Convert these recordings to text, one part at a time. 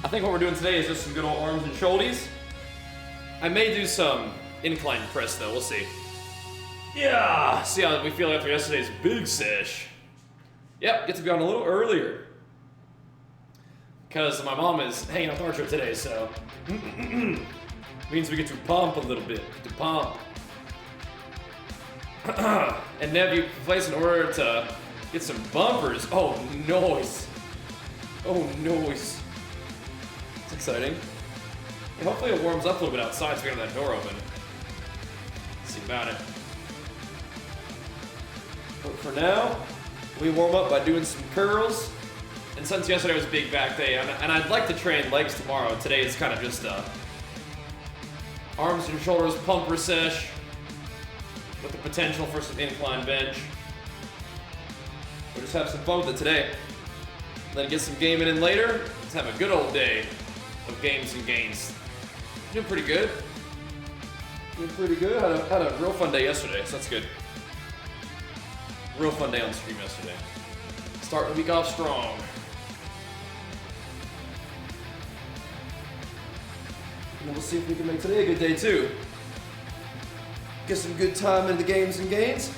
I think what we're doing today is just some good old arms and shoulders. I may do some incline press though, we'll see. Yeah, see how we feel after yesterday's big sesh. Yep, get to be on a little earlier. Because my mom is hanging out with Archer today, so means we get to pump a little bit, to pump. And Nev, you place an order to get some bumpers. Oh, noise. Oh, noise. It's exciting. And hopefully it warms up a little bit outside so we can have that door open. Let's see about it. But for now, we warm up by doing some curls. And since yesterday was a big back day, and I'd like to train legs tomorrow, today it's kind of just arms and shoulders pumper sesh with the potential for some incline bench. We'll just have some fun with it today. Then get some gaming in later. Let's have a good old day of games and gains. Doing pretty good. Doing pretty good. Had a real fun day yesterday, so that's good. Real fun day on stream yesterday. Starting the week off strong. And we'll see if we can make today a good day too. Get some good time in the games and gains.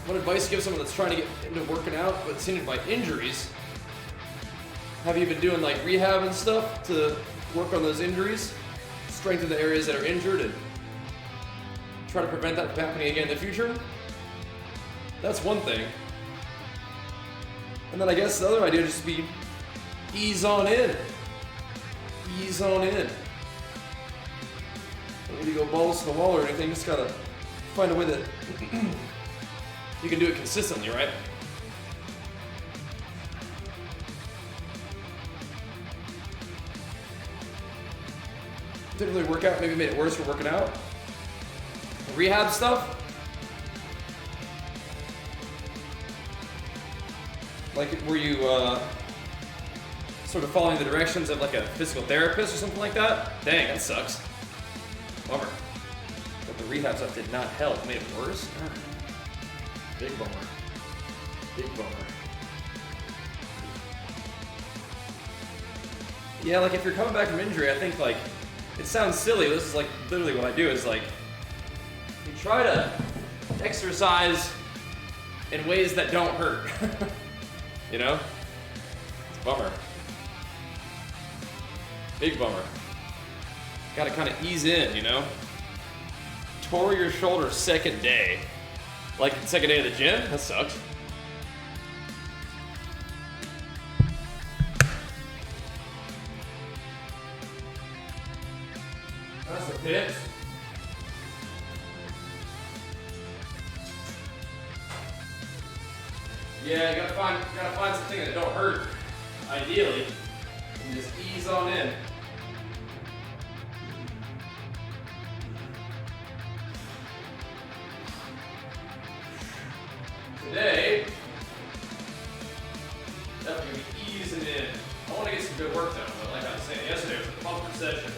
What advice to give someone that's trying to get into working out but it's hindered by injuries? Have you been doing like rehab and stuff to work on those injuries? Strengthen the areas that are injured and try to prevent that from happening again in the future? That's one thing. And then I guess the other idea would just be ease on in. Ease on in. Don't need to go balls to the wall or anything, just gotta find a way that you can do it consistently, right? Didn't really work out, maybe made it worse for working out. Rehab stuff? Like, were you sort of following the directions of like a physical therapist or something like that? Dang, that sucks. Bummer. But the rehab stuff did not help, made it worse. Big bummer. Big bummer. Yeah, like if you're coming back from injury, I think like, it sounds silly, this is like literally what I do is like, you try to exercise in ways that don't hurt. You know? It's a bummer. Big bummer. Gotta kind of ease in, you know? Tore your shoulder second day. Like second day of the gym? That sucks. That's the pits. Yeah, you gotta find something that don't hurt, ideally, and just ease on in. Today, definitely gonna be easing in. I want to get some good work done, but like I was saying, yesterday was a pumper session.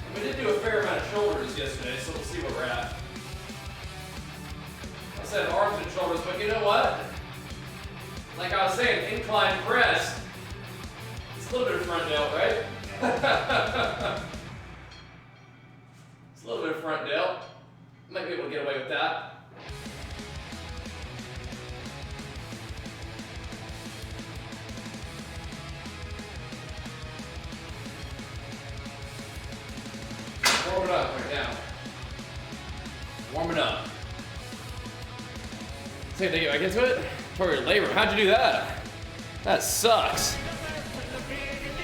And we did do a fair amount of shoulders yesterday, so we'll see where we're at. I said arms and shoulders, but you know what? Like I was saying, incline press, it's a little bit of front delt, right? It's a little bit of front delt. Might be able to get away with that. Warm it up right now. Warm it up. Say thank you, I get to it? Tore your labrum. How'd you do that? That sucks.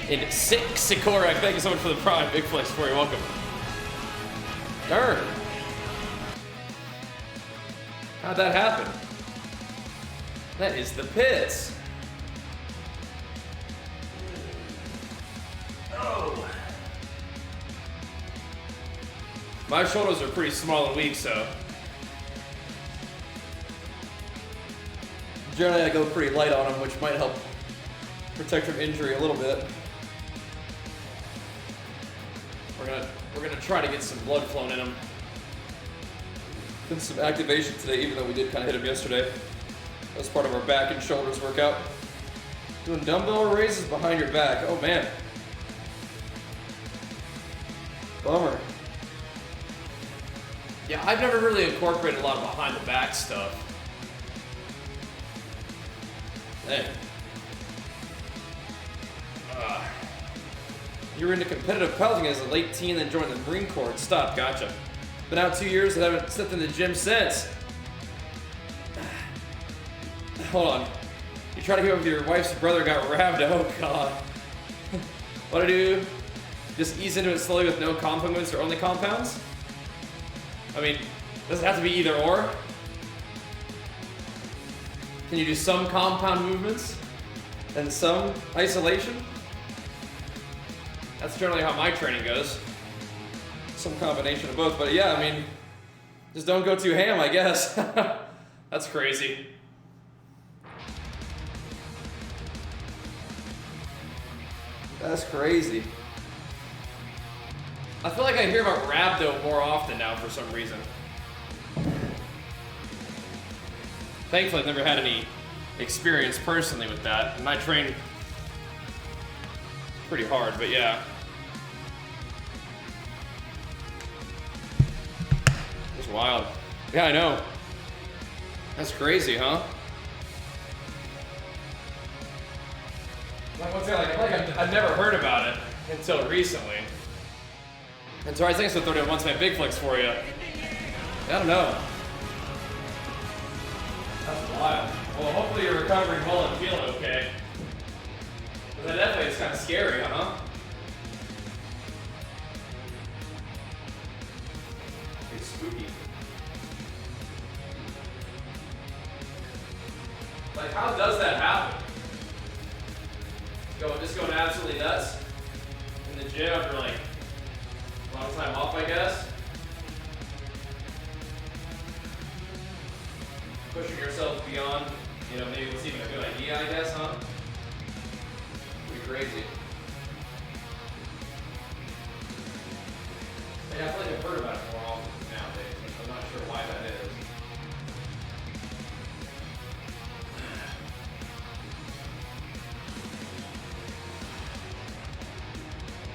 In Sikora, thank you so much for the prime. Big flex for you. Welcome. Darn. How'd that happen? That is the pits. Oh. My shoulders are pretty small and weak, so generally I go pretty light on them, which might help protect from injury a little bit. We're gonna try to get some blood flowing in them. Did some activation today, even though we did kind of hit them yesterday. That's part of our back and shoulders workout. Doing dumbbell raises behind your back. Oh man. Bummer. Yeah, I've never really incorporated a lot of behind the back stuff. Hey. You were into competitive powerlifting as a late teen, then joined the Marine Corps. Stop, gotcha. Been out 2 years and haven't stepped in the gym since. Hold on. You tried to go with your wife's brother, got rabbed. Oh god. What do I do? Just ease into it slowly with no compound movements or only compounds? I mean, does it have to be either or? Can you do some compound movements and some isolation? That's generally how my training goes. Some combination of both, but yeah, I mean, just don't go too ham, I guess. That's crazy. That's crazy. I feel like I hear about rhabdo more often now for some reason. Thankfully, I've never had any experience personally with that, and I train pretty hard, but yeah. It's wild. Yeah, I know. That's crazy, huh? Like, I've never heard about it until recently. And so I think so 31 once my big flex for you. I don't know. That's wild. Well, hopefully you're recovering well and feeling okay. But definitely it's kind of scary, huh? It's spooky. Like, how does that happen? Just going absolutely nuts in the gym after like a long time off, I guess. Pushing yourself beyond, you know, maybe what's even a good idea, I guess, huh? Pretty crazy. Yeah, I feel like I've heard about it more often nowadays. I'm not sure why that is.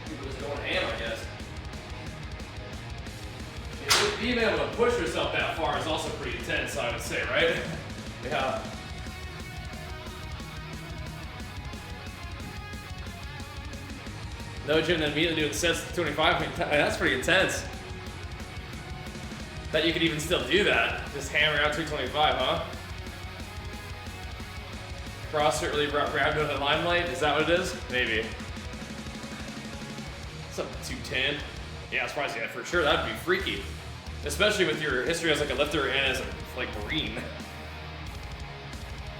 People just going ham, I guess. Being able to push yourself that far is also pretty intense, I would say, right? Yeah. No gym, then immediately doing sets to 25. I mean, that's pretty intense. That you could even still do that. Just hammer out 225, huh? CrossFit really brought rhabdo to the limelight? Is that what it is? Maybe. Something 210. Yeah, surprising. Yeah, for sure, that'd be freaky. Especially with your history as like a lifter and as a like Marine.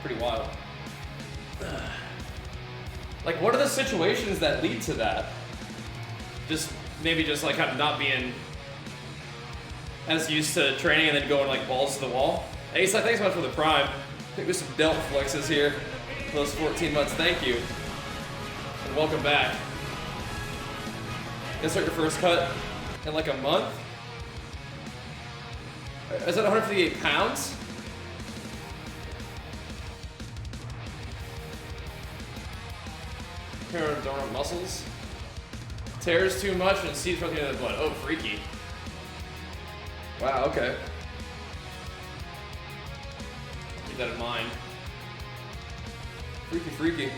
Pretty wild. Like, what are the situations that lead to that? Just maybe just like kind of not being as used to training and then going like balls to the wall. Ace, thanks so much for the prime. I think there's some delt flexes here for those 14 months. Thank you. And welcome back. Gonna start your first cut in like a month. Is that 158 pounds? Pterodontal muscles. Tears too much and seeds running into the blood. Oh, freaky. Wow, okay. Keep that in mind. Freaky, freaky.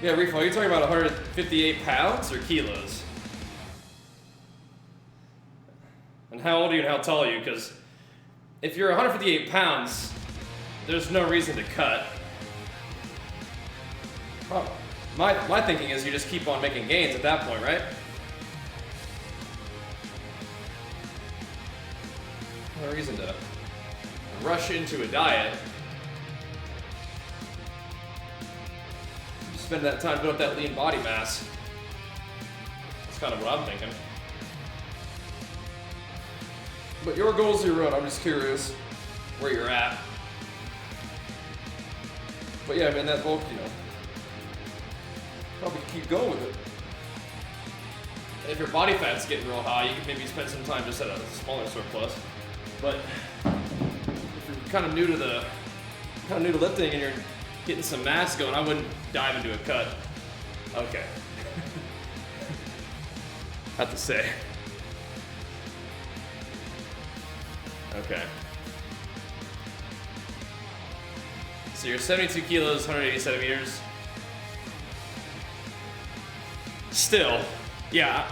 Yeah, Reef, are you talking about 158 pounds or kilos? And how old are you and how tall are you? Because if you're 158 pounds, there's no reason to cut. My thinking is you just keep on making gains at that point, right? No reason to rush into a diet. Spend that time building up that lean body mass. That's kind of what I'm thinking. But your goals are your own. I'm just curious where you're at. But yeah, man, that bulk, you know, probably keep going with it. And if your body fat's getting real high, you can maybe spend some time just at a smaller surplus. But if you're kind of new to lifting and you're getting some mass going, I wouldn't dive into a cut. Okay. Have to say. Okay. So you're 72 kilos, 180 centimeters. Still, yeah,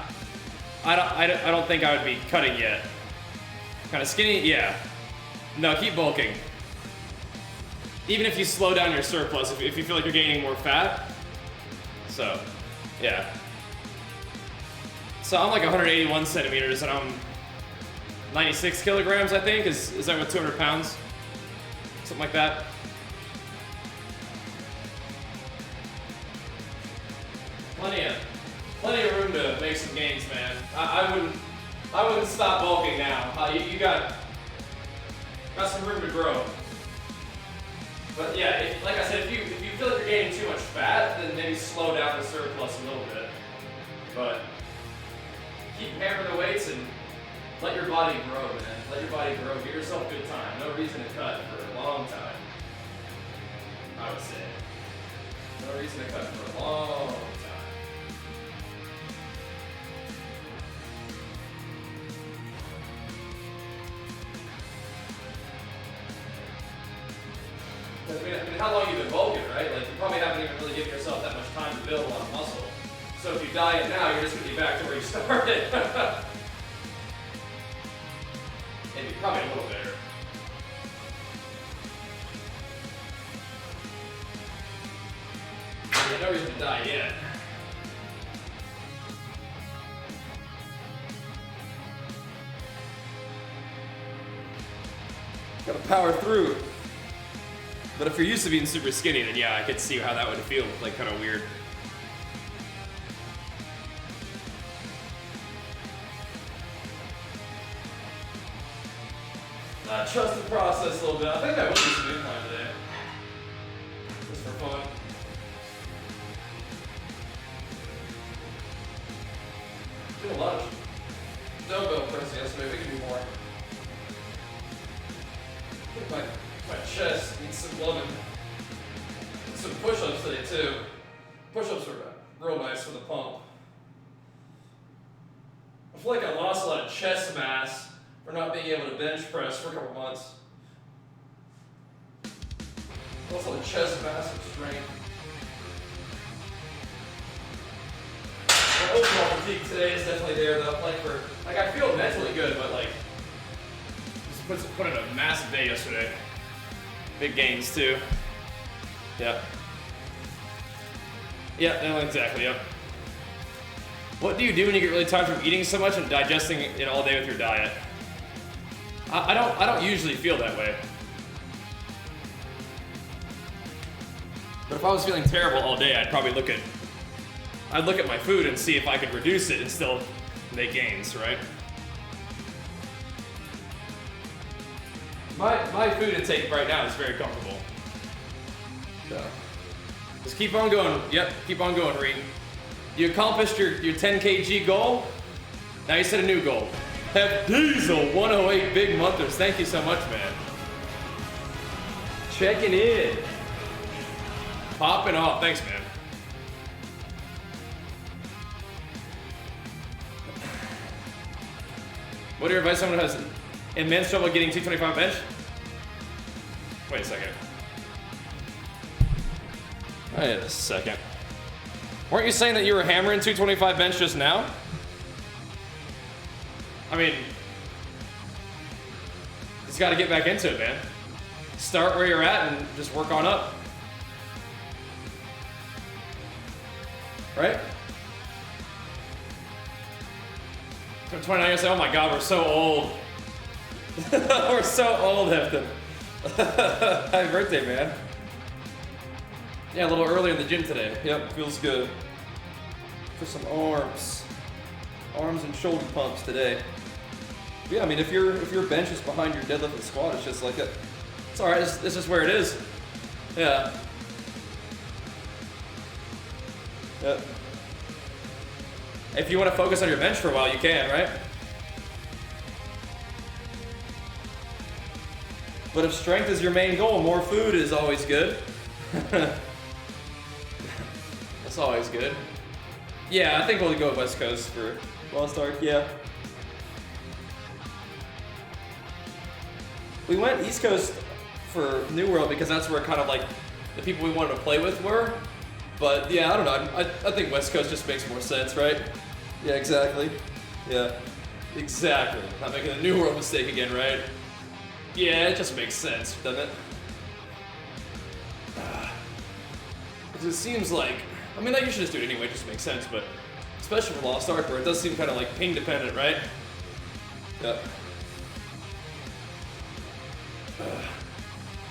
I don't think I would be cutting yet. Kind of skinny, yeah. No, keep bulking. Even if you slow down your surplus, if you feel like you're gaining more fat. So, yeah. So I'm like 181 centimeters and I'm 96 kilograms, I think. Is that with 200 pounds? Something like that. Plenty of room to make some gains, man. I wouldn't stop bulking now. You got some room to grow. But yeah, like I said, if you feel like you're gaining too much fat, then maybe slow down the surplus a little bit. But keep hammering the weights and let your body grow, man. Let your body grow. Give yourself a good time. No reason to cut for a long time, I would say. No reason to cut for a long time. I mean, how long have you been bulking, right? Like, you probably haven't even really given yourself that much time to build a lot of muscle. So if you diet now, you're just going to be back to where you started. Maybe, probably a little better. There's no reason to diet yet. Gotta power through. But if you're used to being super skinny, then yeah, I could see how that would feel like kind of weird. Trust the process a little bit. I think I will do some incline today. Just for fun. Did a lot of dumbbell pressing yesterday. We can do more. I think my chest needs some loving. And some push-ups today too. Push-ups are real nice for the pump. I feel like I lost a lot of chest mass for not being able to bench press for a couple months. Lost a lot of chest mass and strength. My overall fatigue today is definitely there though. Like I feel mentally good, but like just put in a massive day yesterday. Big gains too. Yep. Yep, no, exactly, yep. What do you do when you get really tired from eating so much and digesting it all day with your diet? I don't usually feel that way. But if I was feeling terrible all day, I'd probably look at my food and see if I could reduce it and still make gains, right? My food intake right now is very comfortable. So just keep on going. Yep, keep on going, Reed. You accomplished your 10 kg goal. Now you set a new goal. Have Diesel 108 big monthers. Thank you so much, man. Checking in. Popping off. Thanks, man. What are your advice? Someone who has immense trouble getting 225 bench? Wait a second. Wait a second. Weren't you saying that you were hammering 225 bench just now? I mean, just got to get back into it, man. Start where you're at and just work on up. Right? 29, you say, oh my God, we're so old. We're so old, Hefton. Happy birthday, man. Yeah, a little early in the gym today. Yep, feels good. For some arms. Arms and shoulder pumps today. Yeah, I mean, if your bench is behind your deadlift and squat, it's just like it. It's all right. This is where it is. Yeah. Yep. If you want to focus on your bench for a while, you can, right? But if strength is your main goal, more food is always good. That's always good. Yeah, I think we'll go West Coast for Lost Ark, yeah. We went East Coast for New World because that's where kind of like the people we wanted to play with were. But yeah, I don't know. I think West Coast just makes more sense, right? Yeah, exactly. Yeah, exactly. Not making a New World mistake again, right? Yeah, it just makes sense, doesn't it? It just seems like, I mean, like you should just do it anyway, it just makes sense, but especially for Lost Ark, where it does seem kind of like ping dependent, right? Yep.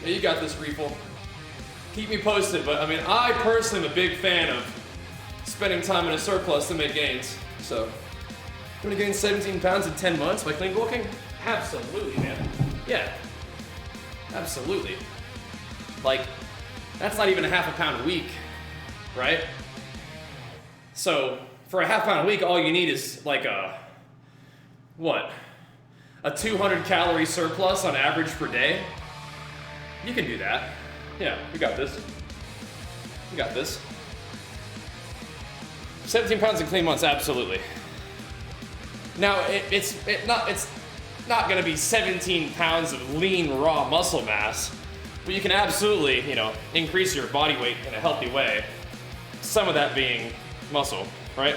Yeah, you got this, Reefle. Keep me posted, but I mean, I personally am a big fan of spending time in a surplus to make gains. So, I'm gonna gain 17 pounds in 10 months by clean bulking? Absolutely, man. Yeah, absolutely. Like, that's not even a half a pound a week, right? So, for a half pound a week, all you need is like a 200 calorie surplus on average per day. You can do that. Yeah, we got this. We got this. 17 pounds in clean months, absolutely. Now, it's not gonna be 17 pounds of lean, raw muscle mass, but you can absolutely, increase your body weight in a healthy way. Some of that being muscle, right?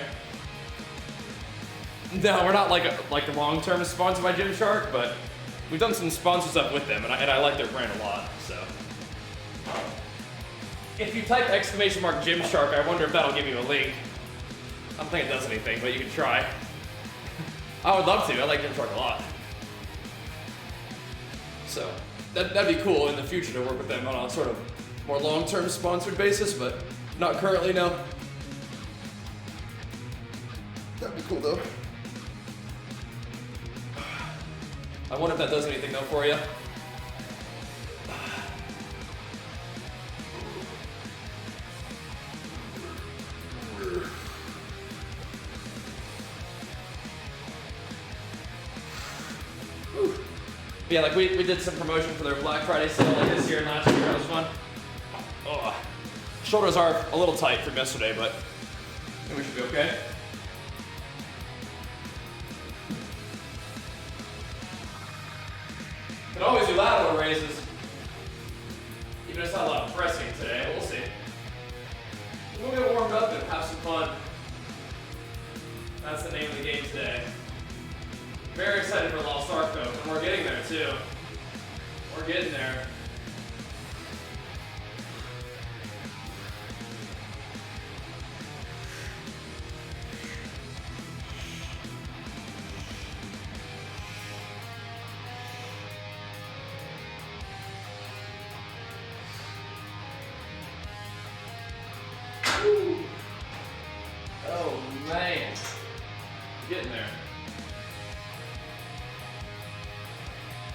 No, we're not like a long-term sponsored by Gymshark, but we've done some sponsor stuff with them, and I like their brand a lot, so. If you type !Gymshark, I wonder if that'll give you a link. I don't think it does anything, but you can try. I would love to, I like Gymshark a lot. So, that'd be cool in the future to work with them on a sort of more long-term sponsored basis, but not currently, no. That'd be cool though. I wonder if that does anything though for you. Yeah, like we did some promotion for their Black Friday sale like this year and last year. That was fun. Oh, shoulders are a little tight from yesterday, but I think we should be okay. Could always do lateral raises. Even if it's not a lot of pressing today, we'll see. We'll get warmed up and have some fun. That's the name of the game today. Very excited for Lost Ark though, and we're getting there too. We're getting there. Woo. Oh man, getting there.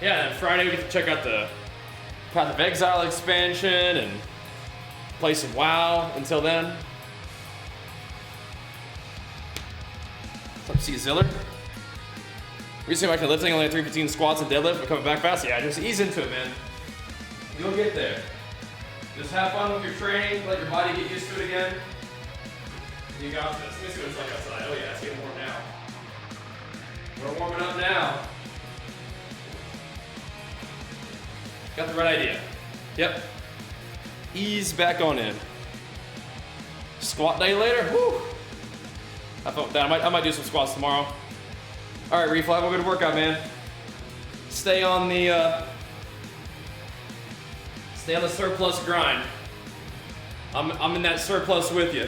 Yeah, and Friday we get to check out the Path of Exile expansion and play some WoW until then. What's up, C. Ziller? Recently back to lifting, only 315 squats and deadlift, but coming back fast. Yeah, just ease into it, man. You'll get there. Just have fun with your training, let your body get used to it again. You got this. Let me see what it's like outside. Oh yeah, it's getting warm now. We're warming up now. Got the right idea. Yep. Ease back on in. Squat day later. Woo. I felt that. I might do some squats tomorrow. All right, Reef, have a good workout, man. Stay on the surplus grind. I'm in that surplus with you.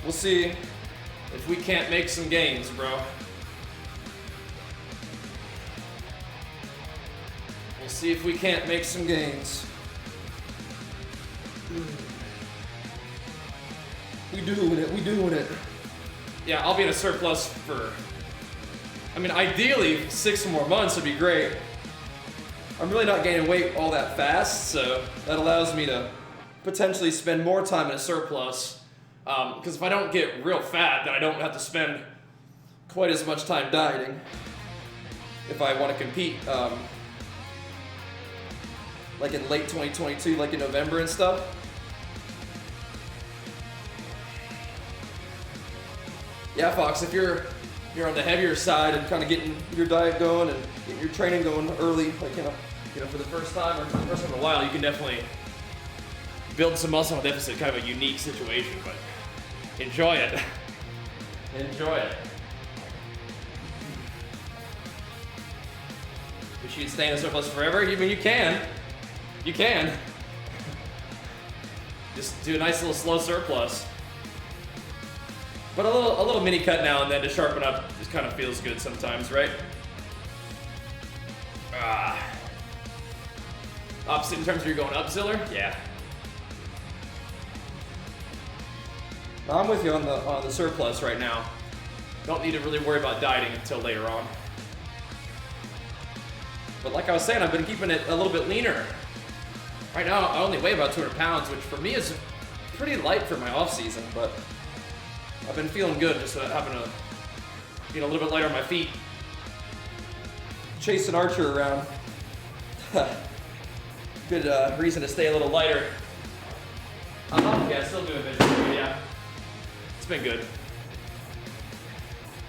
We'll see if we can't make some gains, bro. See if we can't make some gains. We doing it. Yeah, I'll be in a surplus for, ideally 6 more months would be great. I'm really not gaining weight all that fast, so that allows me to potentially spend more time in a surplus. Because if I don't get real fat, then I don't have to spend quite as much time dieting if I want to compete. like in late 2022, like in November and stuff. Yeah, Fox, if you're on the heavier side and kind of getting your diet going and getting your training going early, like for the first time or for the first time in a while, you can definitely build some muscle on deficit. Kind of a unique situation, but enjoy it. Enjoy it. Wish you could stay in the surplus forever. I mean, you can. You can. Just do a nice little slow surplus. But a little mini cut now and then to sharpen up just kind of feels good sometimes, right? Opposite in terms of you're going up, Ziller? Yeah. I'm with you on the surplus right now. Don't need to really worry about dieting until later on. But like I was saying, I've been keeping it a little bit leaner. Right now, I only weigh about 200 pounds, which for me is pretty light for my off season, but I've been feeling good just having to get a little bit lighter on my feet. Chasing Archer around. Good reason to stay a little lighter. Yeah, still doing it, yeah. It's been good.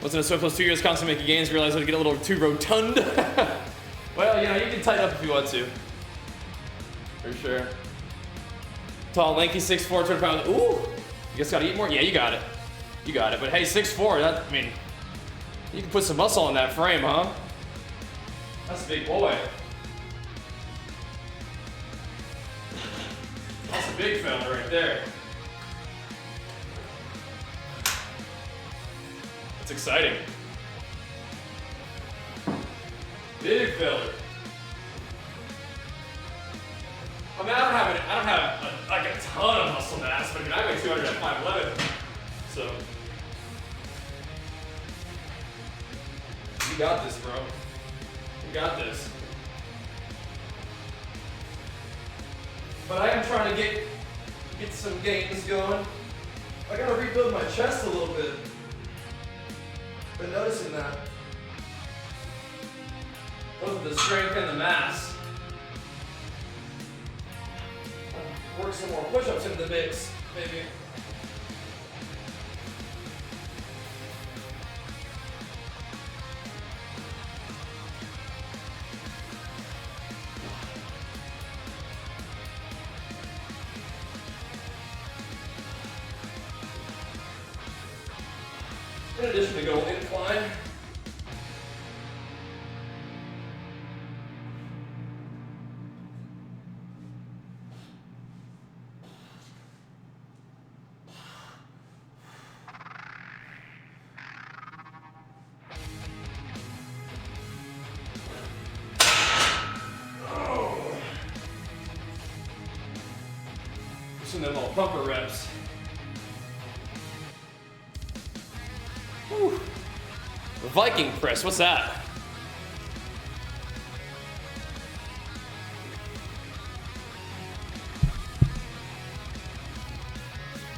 Wasn't a surplus 2 years, constantly making gains, realized I'd get a little too rotund. Well, you can tighten up if you want to. For sure. Tall, lanky, 6'4", 200 pounds. Ooh! You guys gotta eat more? Yeah, you got it. You got it. But hey, 6'4", I mean, you can put some muscle in that frame, huh? That's a big boy. That's a big fella right there. That's exciting. Big fella. I mean, I don't have like a ton of muscle mass, but I mean, I weigh 200 at 5'11", so you got this, bro. You got this. But I am trying to get some gains going. I gotta rebuild my chest a little bit. Been noticing that. Both the strength and the mass. Work some more push-ups into the mix, maybe. In addition to go incline. Some of them little pumper reps. Whew. Viking press, what's that?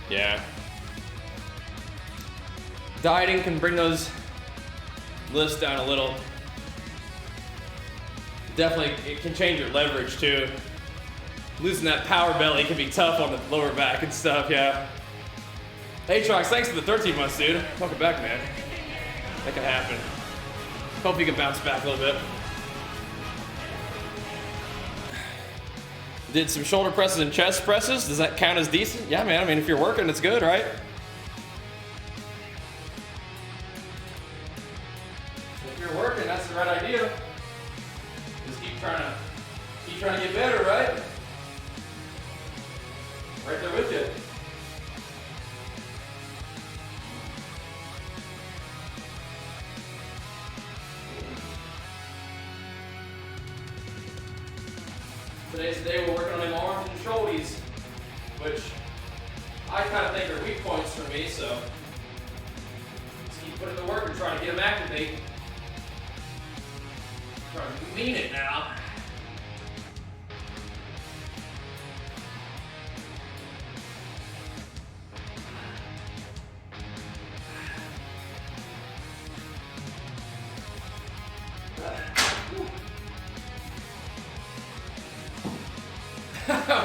Yeah. Dieting can bring those lifts down a little. Definitely, it can change your leverage too. Losing that power belly can be tough on the lower back and stuff, yeah. Hey, Trox, thanks for the 13 months, dude. Welcome back, man. That can happen. Hope you can bounce back a little bit. Did some shoulder presses and chest presses. Does that count as decent? Yeah, man. I mean, if you're working, it's good, right? If you're working, that's the right idea. Just keep trying to get better, right? Right there with you. Today's the day we're working on them arms and shoulders, which I kind of think are weak points for me, so just keep putting the work and trying to get them activated. Trying to lean it now.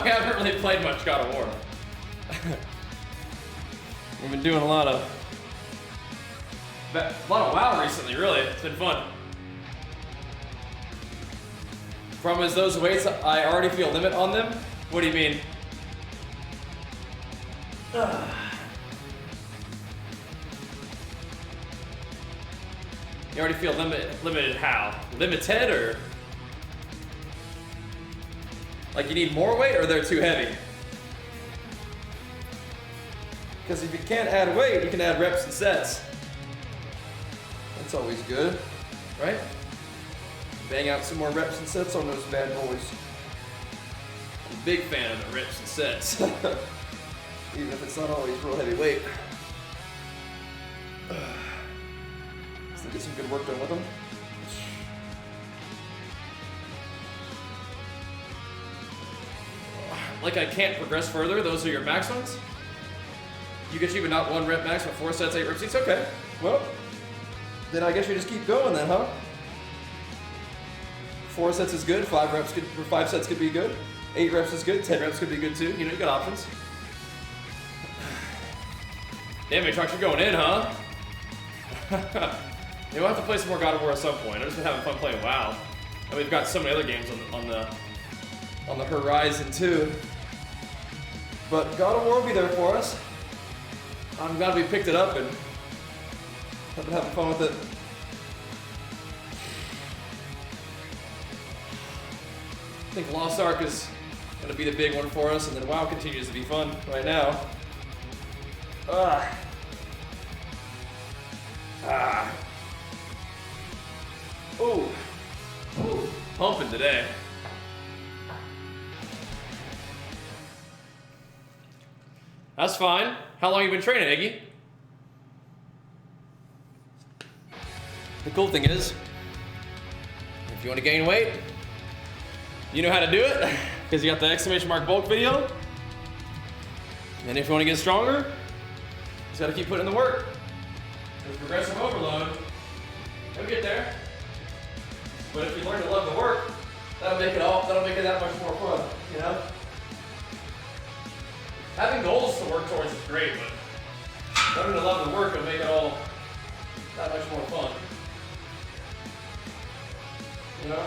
we haven't really played much God of War. We've been doing a lot of WoW recently, really. It's been fun. Problem is, those weights, I already feel limit on them. What do you mean? You already feel limited how? Limited, or? Like you need more weight, or they're too heavy? Because if you can't add weight, you can add reps and sets. That's always good, right? Bang out some more reps and sets on those bad boys. I'm a big fan of the reps and sets. Even if it's not always real heavy weight. Still get some good work done with them. Like I can't progress further, those are your max ones? You get even not 1 rep max, but 4 sets, 8 reps each? Okay, well, then I guess you just keep going then, huh? 4 sets is good, 5 reps could, or 5 sets could be good. 8 reps is good, 10 reps could be good too. You know, you got options. Damn, Matrox, you're going in, huh? We'll have to play some more God of War at some point. I've just been having fun playing WoW. And we've got so many other games on the horizon too. But God of War will be there for us. I'm glad we picked it up and have been having fun with it. I think Lost Ark is going to be the big one for us, and then WoW continues to be fun right now. Ooh. Ooh. Pumping today. That's fine. How long have you been training, Iggy? The cool thing is, if you want to gain weight, you know how to do it, because you got the exclamation mark bulk video. And if you want to get stronger, you just got to keep putting in the work. With progressive overload, you'll get there. But if you learn to love the work, that'll make it that much more fun, you know? Having goals to work towards is great, but learning to love the work will make it all that much more fun. You know?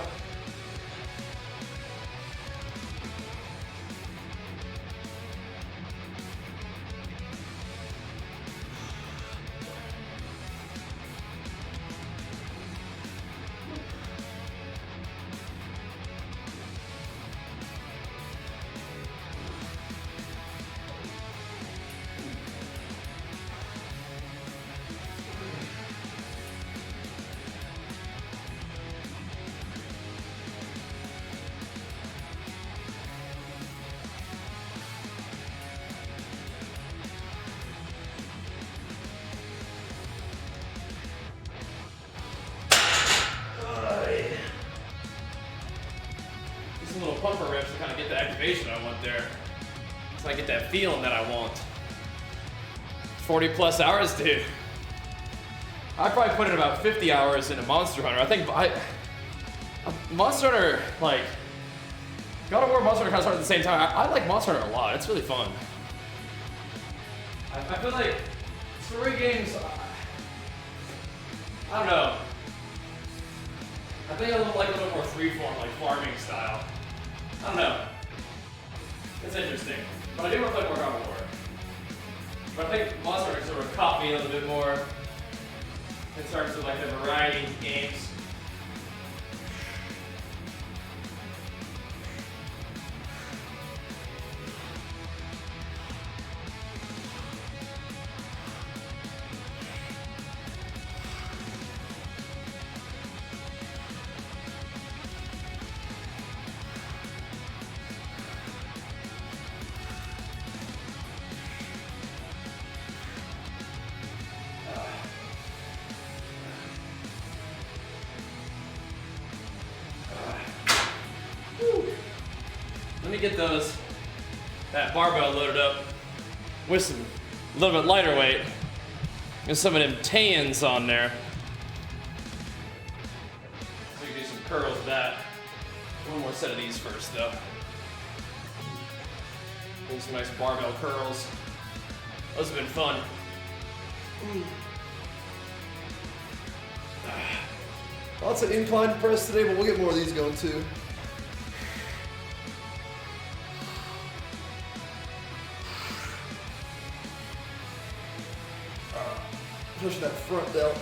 Pumper reps to kind of get the activation I want there. So I get that feeling that I want. 40 plus hours, dude. I probably put in about 50 hours into Monster Hunter. I think Monster Hunter, like, God of War and Monster Hunter kind of started at the same time. I like Monster Hunter a lot. It's really fun. I feel like story games, I don't know. I think I like a little more freeform, like farming style. I don't know. It's interesting. But I do want to play more God of War. But I think Monster Hunter sort of caught me a little bit more in terms of like the variety of games. Let me get that barbell loaded up with some a little bit lighter weight and some of them tans on there. So we can do some curls with that. One more set of these first though. Doing some nice barbell curls. Those have been fun. Lots of incline press today, but we'll get more of these going too. Pushing that front delt.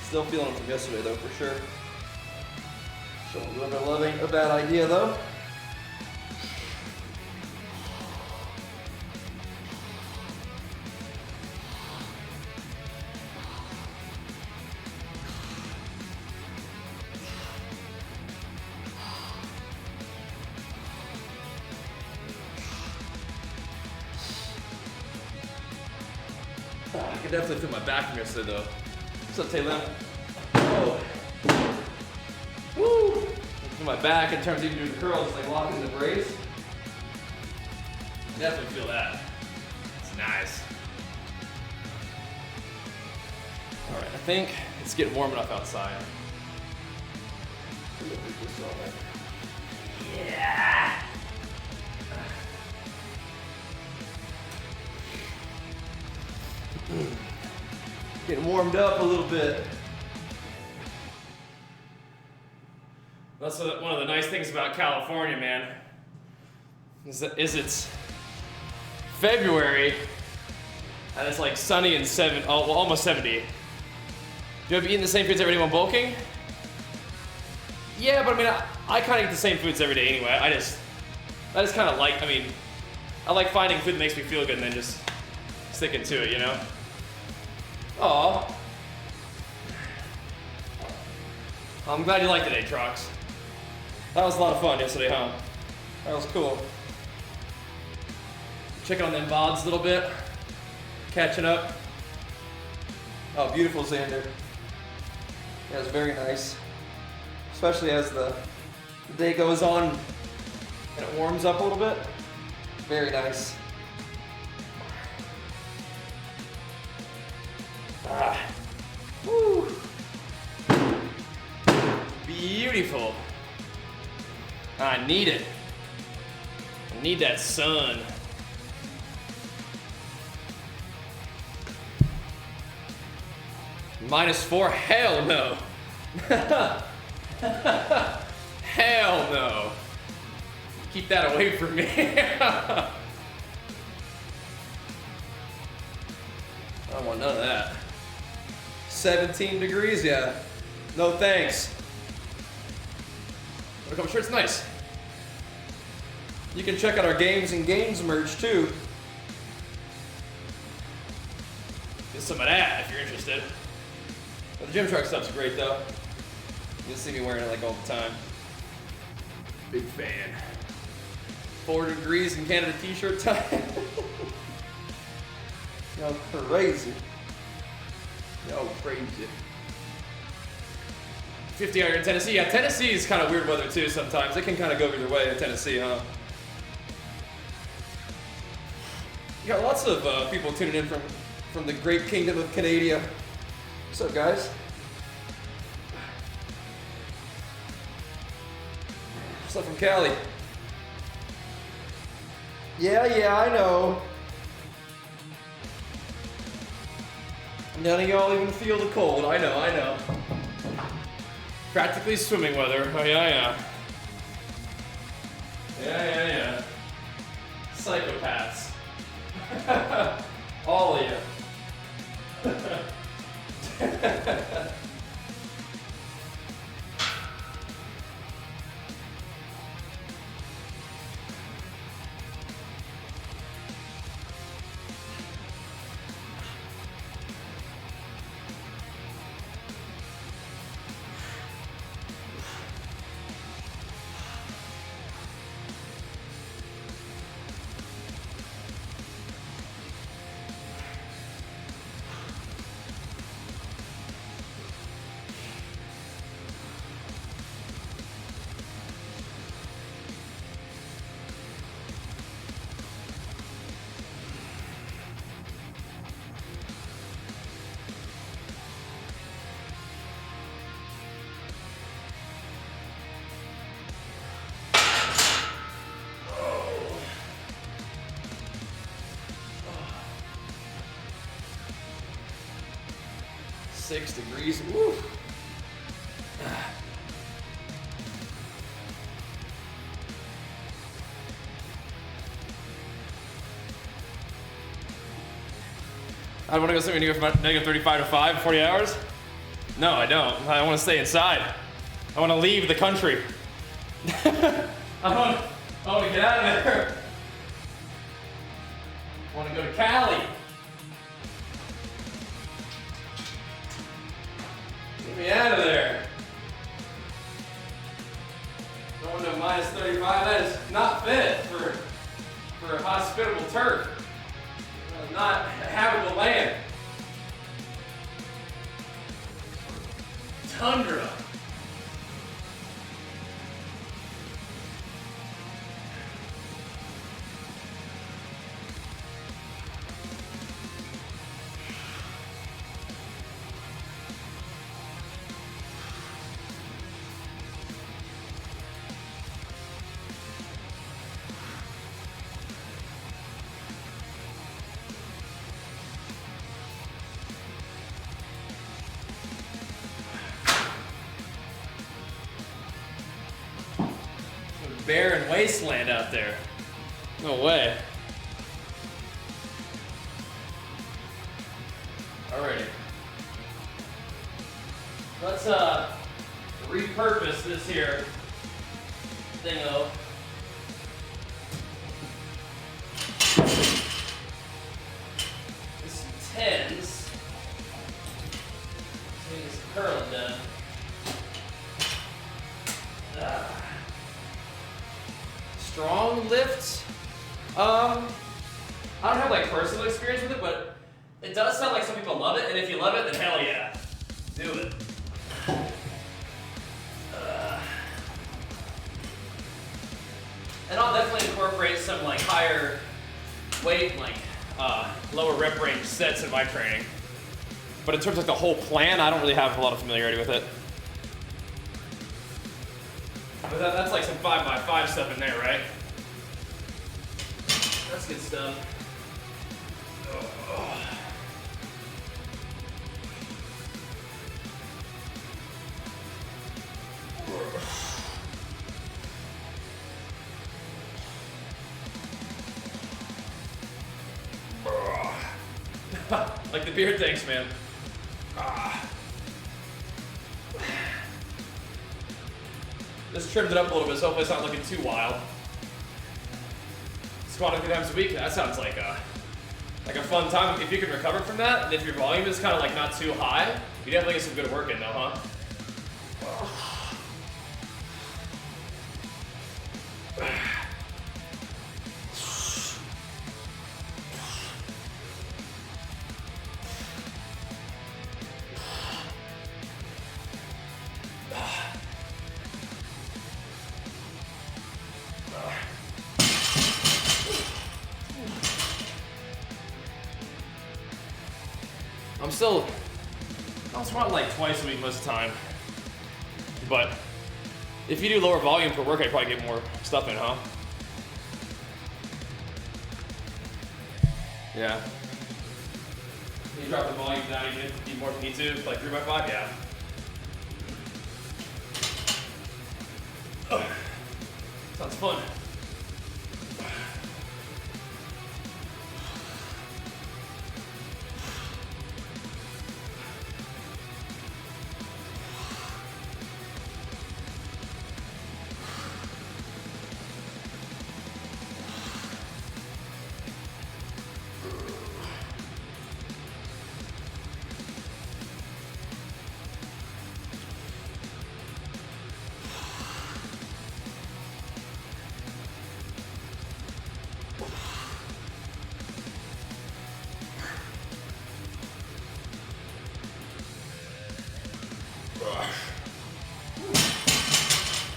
Still feeling it from yesterday though, for sure. Shoulder level ain't a bad idea though. I can definitely feel my back from yesterday though. What's up, Taylor? Oh. Woo! Feel my back in terms of even doing curls, it's like locking the brace. Definitely feel that. It's nice. Alright, I think it's getting warm enough outside. Yeah! Getting warmed up a little bit. That's one of the nice things about California, man. Is it's February and it's like sunny and almost 70. Do you ever eat the same foods every day when bulking? Yeah, but I mean, I kind of eat the same foods every day anyway. I just kind of like, I like finding food that makes me feel good and then just sticking to it, you know? Aw. I'm glad you liked it, Aatrox. That was a lot of fun yesterday, huh? That was cool. Checking on them VODs a little bit. Catching up. Oh, beautiful, Xander. Yeah, it's very nice. Especially as the day goes on and it warms up a little bit. Very nice. Woo. Beautiful. I need it. I need that sun. -4? Hell no. Hell no. Keep that away from me. I don't want none of that. 17 degrees, yeah. No thanks. Look, I'm sure it's nice. You can check out our Games and Gains merch too. Get some of that if you're interested. But the gym truck stuff's great though. You'll see me wearing it like all the time. Big fan. 4 degrees in Canada t-shirt time. Yo, crazy. Yo, crazy. 50 out here in Tennessee. Yeah, Tennessee is kind of weird weather too sometimes. It can kind of go either way in Tennessee, huh? You got lots of people tuning in from the great kingdom of Canada. What's up, guys? What's up from Cali? Yeah, I know. None of y'all even feel the cold. I know. Practically swimming weather. Oh, yeah. Yeah. Psychopaths. All of you. 6 degrees. Woo. I don't want to go somewhere near from negative 35 to 5, 40 hours. No, I don't. I want to stay inside. I want to leave the country. I want to get out of there. I want to go to Cali. Get me out of there. Going to minus 35, that is not fit for a hospitable turf. Not a habitable land. Tundra. Barren wasteland out there. No way. Alrighty. Let's repurpose this here thingo. This is 10s. So we get some curling done. Strong lifts. I don't have like personal experience with it, but it does sound like some people love it, and if you love it, then hell yeah, do it. And I'll definitely incorporate some like higher weight, like lower rep range sets in my training. But in terms of the whole plan, I don't really have a lot of familiarity with it. But that's like some 5x5 stuff in there, right? That's good stuff. Like the beer, thanks, man. Just trimmed it up a little bit, so hopefully it's not looking too wild. Squatting 3 times a week, that sounds like a fun time. If you can recover from that, and if your volume is kind of like not too high, you definitely get some good work in though, huh? I'm squatting like twice a week most of the time. But if you do lower volume per workout, you probably get more stuff in, huh? Yeah. Can you drop the volume down even if you need more if you need to? Like 3x5? Yeah. Sounds fun.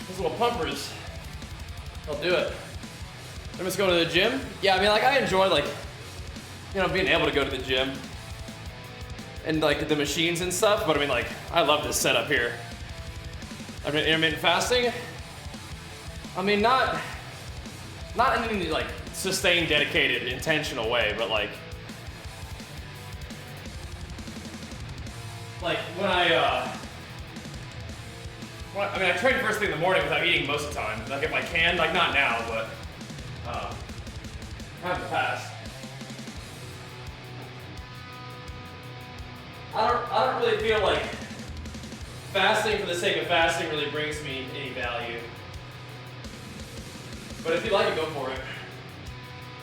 Those little pumpers, I'll do it. I'm just going to the gym. Yeah, I mean, like I enjoy like, you know, being able to go to the gym and like the machines and stuff. But I mean, like I love this setup here. I mean, intermittent fasting. I mean, not in any like sustained, dedicated, intentional way, but like like when I mean, I train first thing in the morning without eating most of the time. Like if I can, like not now, but have in the past. I don't really feel like fasting for the sake of fasting really brings me any value. But if you like it, go for it.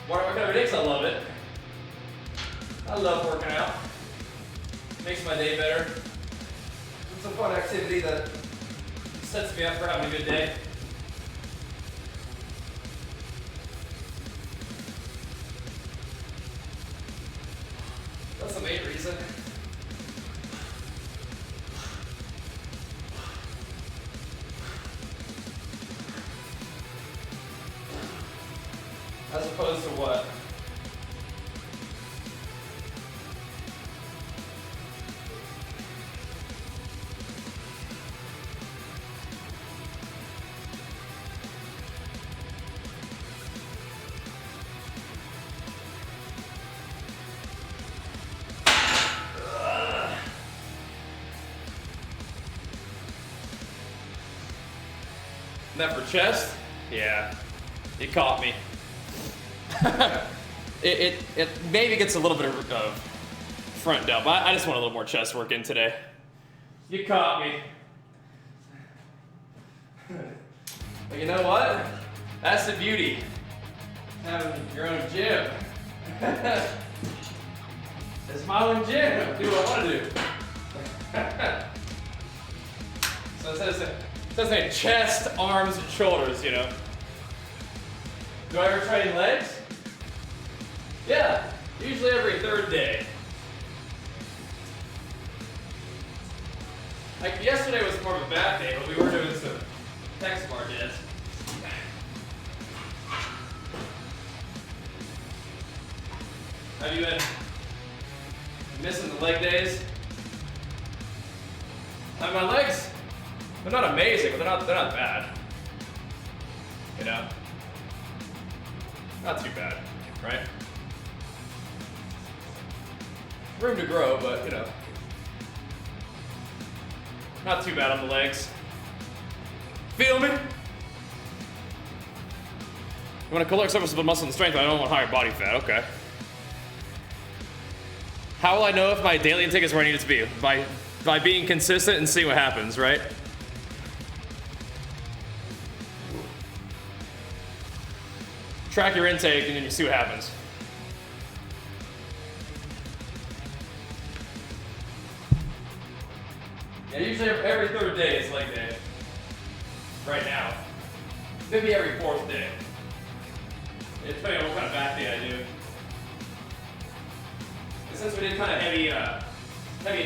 Working every day 'cause I love it. I love working out. Makes my day better. It's a fun activity that sets me up for having a good day. That's the main reason. As opposed to what? That for chest? Yeah, you caught me. it maybe gets a little bit of front delt, but I just want a little more chest work in today. You caught me. But you know what? That's the beauty. Having your own gym. It's my own gym. Do what I want to do. So it says saying chest, arms, and shoulders, you know. Do I ever train legs? Yeah, usually every third day. Like yesterday was more of a back day, but we were doing some text bar deads. Have you been missing the leg days? My legs, they're not amazing, but they're not bad. You know? Not too bad, right? Room to grow, but you know. Not too bad on the legs. Feel me? You want to caloric surface of muscle and strength, I don't want higher body fat, okay. How will I know if my daily intake is where I need it to be? By being consistent and seeing what happens, right? Track your intake and then you see what happens. Yeah, usually every third day is leg day. Right now. Maybe every fourth day. Depending on what kind of back day I do. And since we did kind of heavy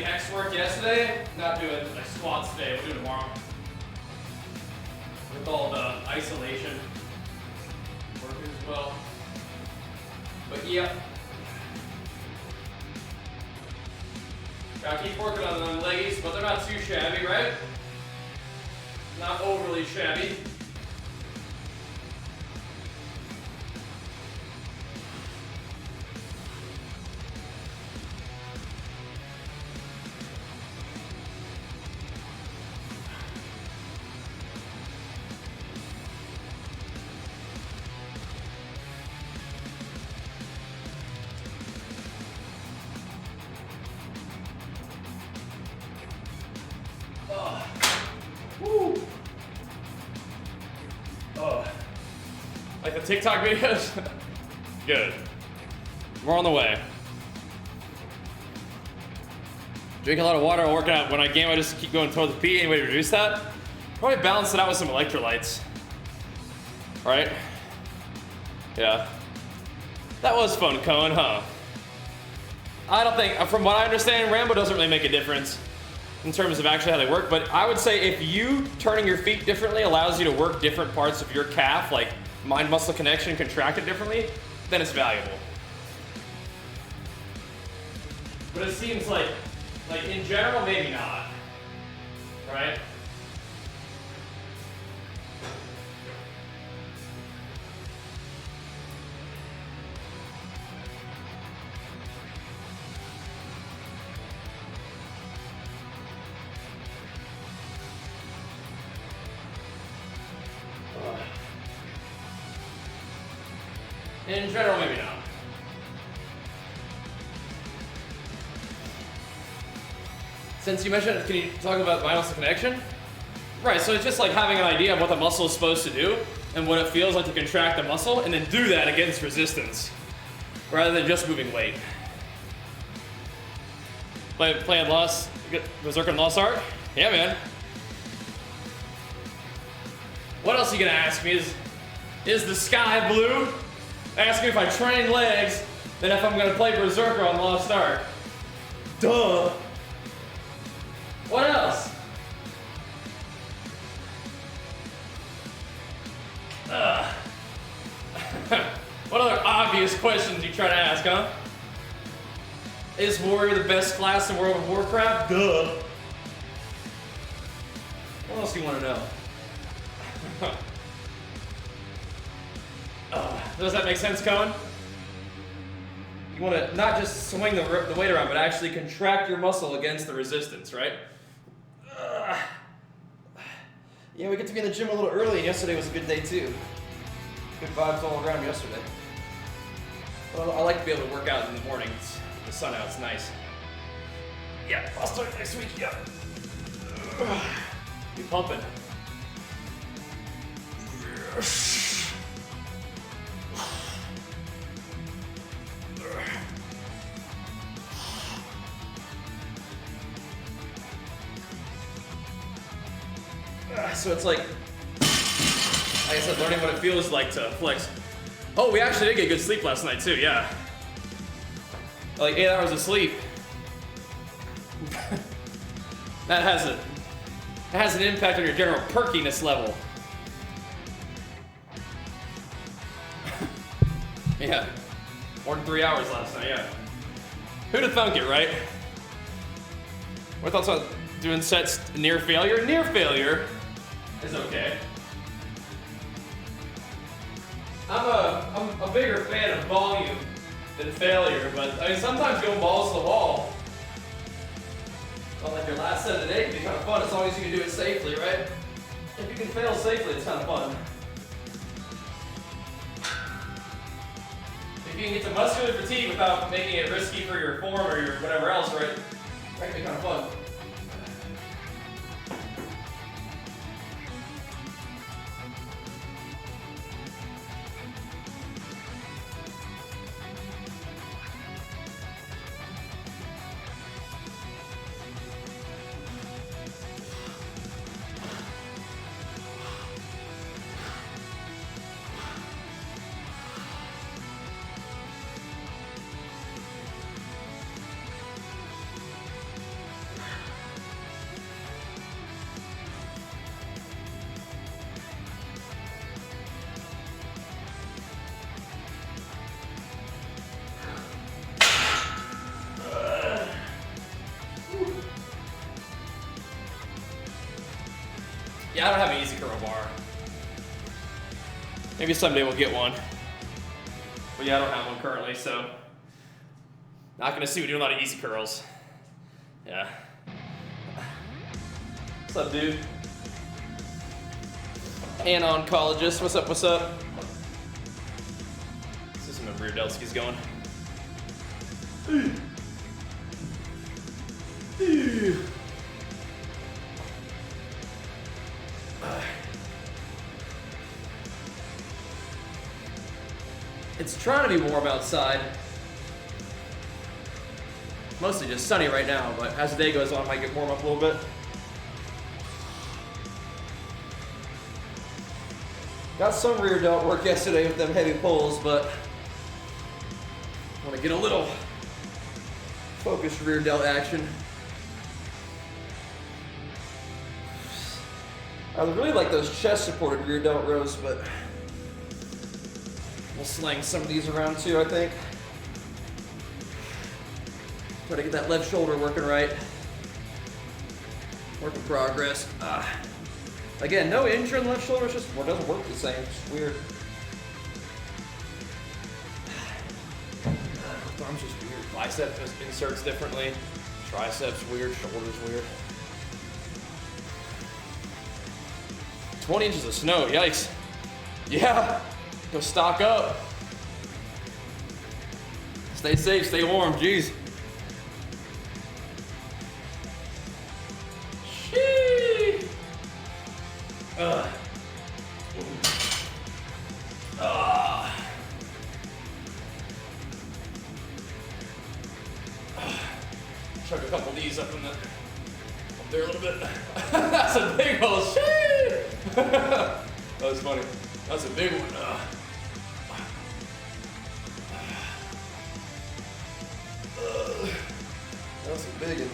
X work yesterday, not doing like squats today, we'll do tomorrow. With all the isolation work as well. But yeah. Gotta keep working on them leggies, but they're not too shabby, right? Not overly shabby. Like the TikTok videos? Good. We're on the way. Drink a lot of water while working out. When I game, I just keep going towards the pee. Any way to reduce that? Probably balance it out with some electrolytes. Right? Yeah. That was fun, Cohen, huh? I don't think, from what I understand, Rambo doesn't really make a difference in terms of actually how they work, but I would say if you turning your feet differently allows you to work different parts of your calf, like mind-muscle connection, contract it differently, then it's valuable. But it seems like in general, maybe not, right? In general, maybe not. Since you mentioned it, can you talk about spinal connection? Right, so it's just like having an idea of what the muscle is supposed to do and what it feels like to contract the muscle, and then do that against resistance, rather than just moving weight. Playing Berserker and Lost Art? Yeah, man. What else are you gonna ask me? Is the sky blue? Ask me if I train legs, then if I'm gonna play Berserker on Lost Ark. Duh. What else? What other obvious questions you try to ask, huh? Is Warrior the best class in World of Warcraft? Duh. What else do you want to know? Does that make sense, Cohen? You want to not just swing the weight around, but actually contract your muscle against the resistance, right? Yeah, we get to be in the gym a little early, and yesterday was a good day too. Good vibes all around yesterday. But I like to be able to work out in the mornings. The sun out, it's nice. Yeah, I'll start next week, yeah. Be pumping. So it's like I said, learning what it feels like to flex. Oh, we actually did get good sleep last night too, yeah. Like 8 hours of sleep. That has an impact on your general perkiness level. Yeah, more than 3 hours last night, yeah. Who'd have thunk it, right? What thoughts on doing sets near failure? Near failure is okay. I'm a bigger fan of volume than failure, but I mean sometimes going balls to the wall, like your last set of the day, can be kind of fun as long as you can do it safely, right? If you can fail safely, it's kind of fun. If you can get to muscular fatigue without making it risky for your form or your whatever else, right? That can be kind of fun. Yeah, I don't have an easy curl bar. Maybe someday we'll get one. But yeah, I don't have one currently, so not gonna see me doing a lot of easy curls. Yeah. What's up, dude? An-oncologist, what's up, what's up? This is some of Reardelski's going. It's trying to be warm outside. Mostly just sunny right now, but as the day goes on, it might get warm up a little bit. Got some rear delt work yesterday with them heavy pulls, but I want to get a little focused rear delt action. I really like those chest supported rear delt rows, but we'll slang some of these around too, I think. Try to get that left shoulder working right. Work in progress. Again, no injury in the left shoulder, it's just, well, it doesn't work the same, it's weird. Left arm's just weird. Bicep just inserts differently. Triceps weird, shoulders weird. 20 inches of snow, yikes. Yeah, go stock up. Stay safe, stay warm, jeez. Sheesh. Chuck a couple of these up there a little bit. That's a big old shit. That was funny. That's a big one. That's a big one.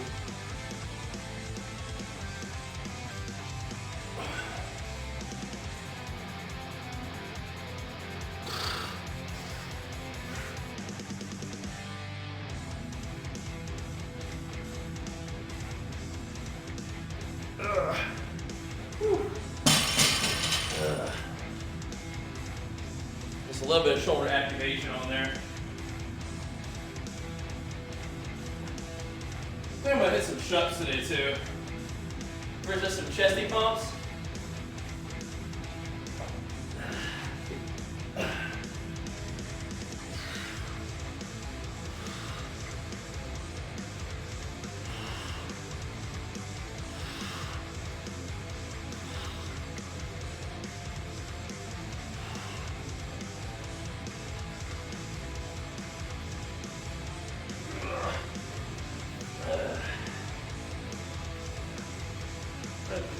Just a little bit of shoulder activation on there. I think I'm gonna hit some shuts today too. Or just some chesty pumps.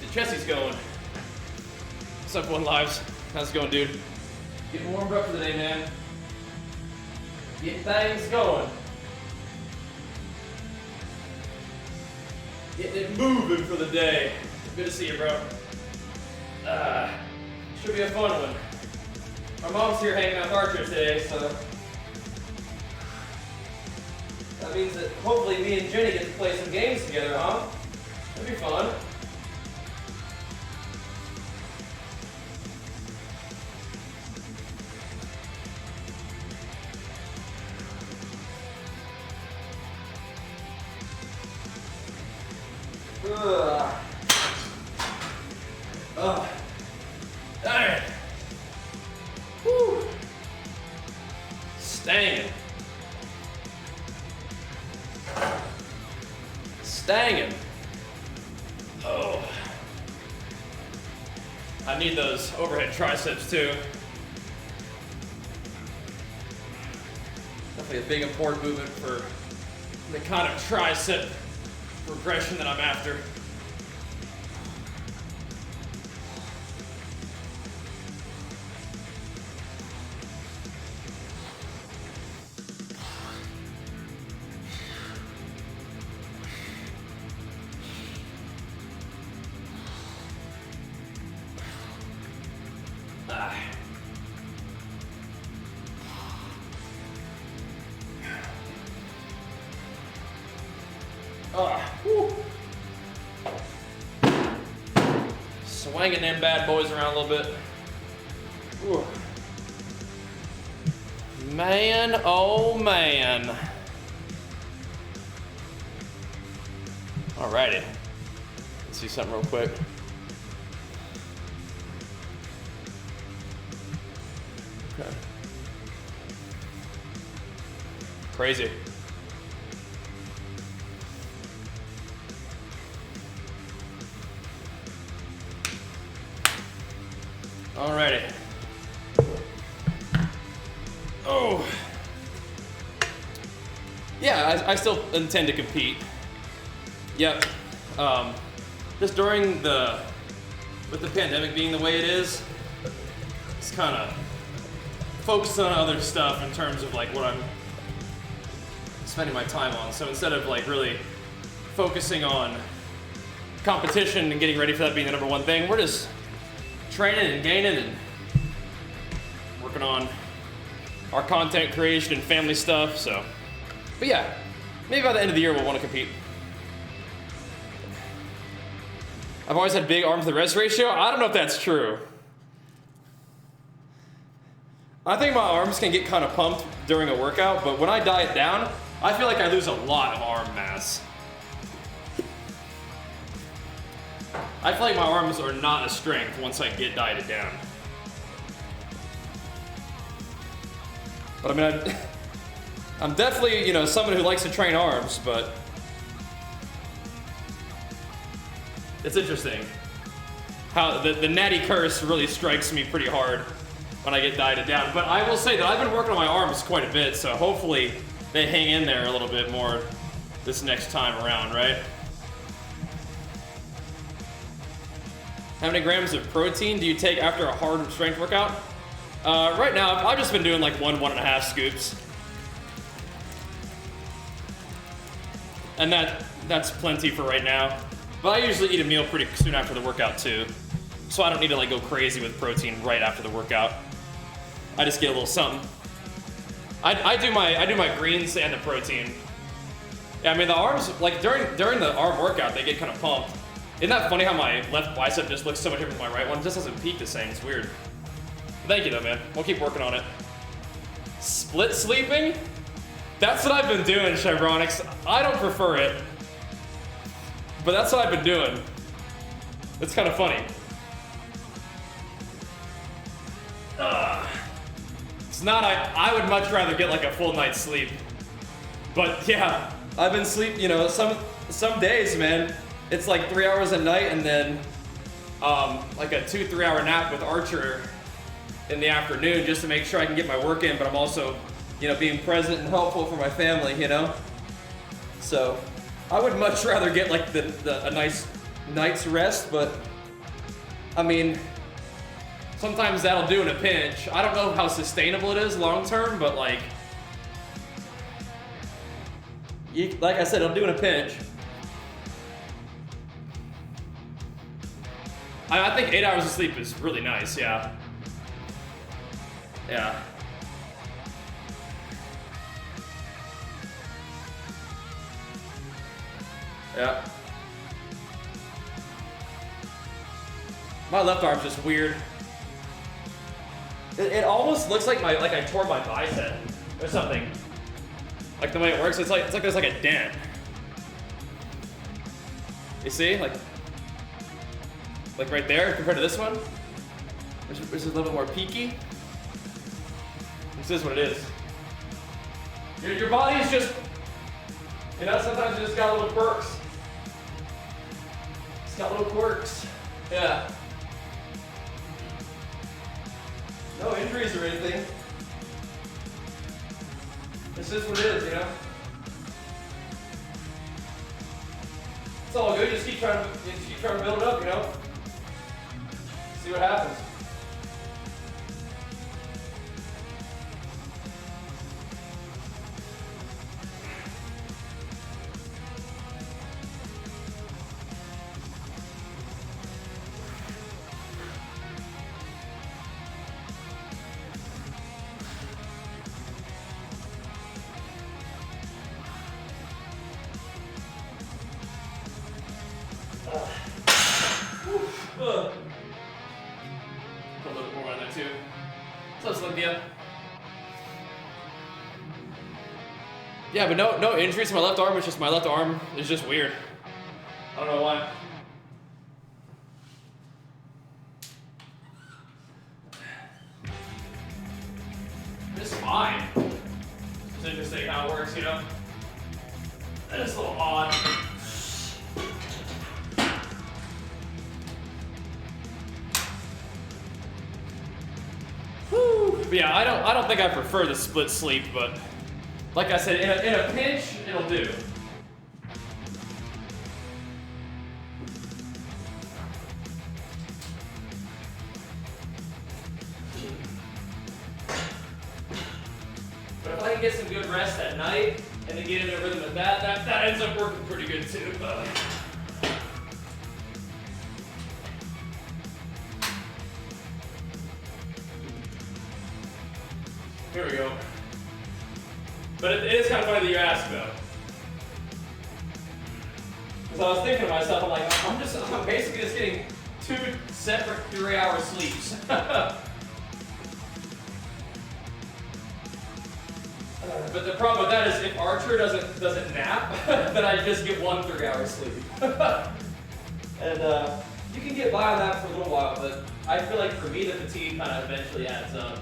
The Chesty's going. What's up, One Lives? How's it going, dude? Getting warmed up for the day, man. Getting things going. Getting it moving for the day. Good to see you, bro. Should be a fun one. My mom's here hanging out with Archer today, so that means that hopefully me and Jenny get to play some games together, huh? That'd be fun. Alright. Whew. Stangin'. Stangin'. Oh. I need those overhead triceps too. Definitely a big important movement for the kind of tricep progression that I'm after. Swinging them bad boys around a little bit. Whew. Man, oh man. Alrighty. Let's see something real quick. Okay. Crazy. Alrighty. Oh. Yeah, I still intend to compete. Yep. Just during with the pandemic being the way it is, it's kind of focused on other stuff in terms of like what I'm spending my time on. So instead of like really focusing on competition and getting ready for that being the number one thing, we're just training and gaining and working on our content creation and family stuff. So, but yeah, maybe by the end of the year we'll want to compete. I've always had big arms to the rest ratio. I don't know if that's true. I think my arms can get kind of pumped during a workout, but when I diet down, I feel like I lose a lot of arm mass. I feel like my arms are not a strength once I get dieted down. But I mean, I'm definitely, you know, someone who likes to train arms, but it's interesting how the natty curse really strikes me pretty hard when I get dieted down. But I will say that I've been working on my arms quite a bit, so hopefully they hang in there a little bit more this next time around, right? How many grams of protein do you take after a hard strength workout? Right now, I've just been doing like 1.5 scoops. And that's plenty for right now. But I usually eat a meal pretty soon after the workout too. So I don't need to like go crazy with protein right after the workout. I just get a little something. I do my greens and the protein. Yeah, I mean the arms, like during the arm workout, they get kind of pumped. Isn't that funny how my left bicep just looks so much different than my right one? It just doesn't peak the same, it's weird. Thank you though, man. We'll keep working on it. Split sleeping? That's what I've been doing, Chevronics. I don't prefer it, but that's what I've been doing. It's kind of funny. It's not, I would much rather get like a full night's sleep. But yeah, I've been you know, some days, man, it's like 3 hours a night and then like a 2-3 hour nap with Archer in the afternoon just to make sure I can get my work in, but I'm also, you know, being present and helpful for my family, you know? So I would much rather get like a nice night's rest, but I mean, sometimes that'll do in a pinch. I don't know how sustainable it is long term, but like I said, it'll do in a pinch. I think 8 hours of sleep is really nice, yeah. Yeah. Yeah. My left arm's just weird. It almost looks like I tore my bicep or something. Like the way it works, it's like there's like a dent. You see, like right there compared to this one, which is a little bit more peaky. This is what it is. Your body's just, you know, sometimes you just got little quirks. It's got little quirks. Yeah. No injuries or anything. This is what it is, you know? It's all good, just keep trying to build it up, you know? See what happens. Put a little more on there too. So it's Olympia. Yeah, but no injuries to my left arm. It's just my left arm is just weird. I don't know why. It's fine. It's interesting how it works, you know? It's a little odd. But yeah, I don't think I prefer the split sleep, but like I said, in a pinch, it'll do. But if I can get some good rest at night and then get in a rhythm of that ends up working pretty good too. Here we go. But it is kind of funny that you asked though. Because I was thinking to myself, I'm like, I'm basically just getting 2 separate 3-hour sleeps. But the problem with that is if Archer doesn't nap, then I just get 1 3-hour sleep. And you can get by on that for a little while, but I feel like for me the fatigue kind of eventually adds up.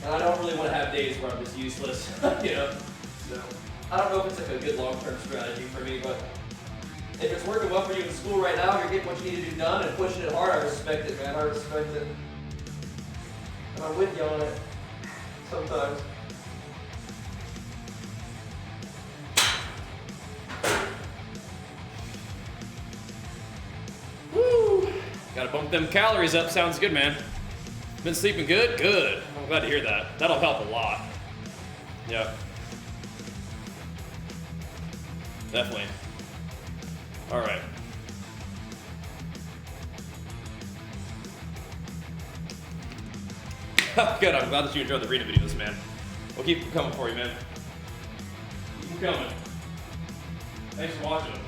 And I don't really want to have days where I'm just useless, you know? So, I don't know if it's like a good long-term strategy for me, but if it's working well for you in school right now, you're getting what you need to do done and pushing it hard, I respect it, man. I respect it. And I'm with you on it sometimes. Woo! Gotta bump them calories up. Sounds good, man. Been sleeping good? Good. I'm glad to hear that. That'll help a lot. Yep. Definitely. All right. Good. I'm glad that you enjoyed the reading videos, man. We'll keep them coming for you, man. Keep them coming. Thanks for watching them.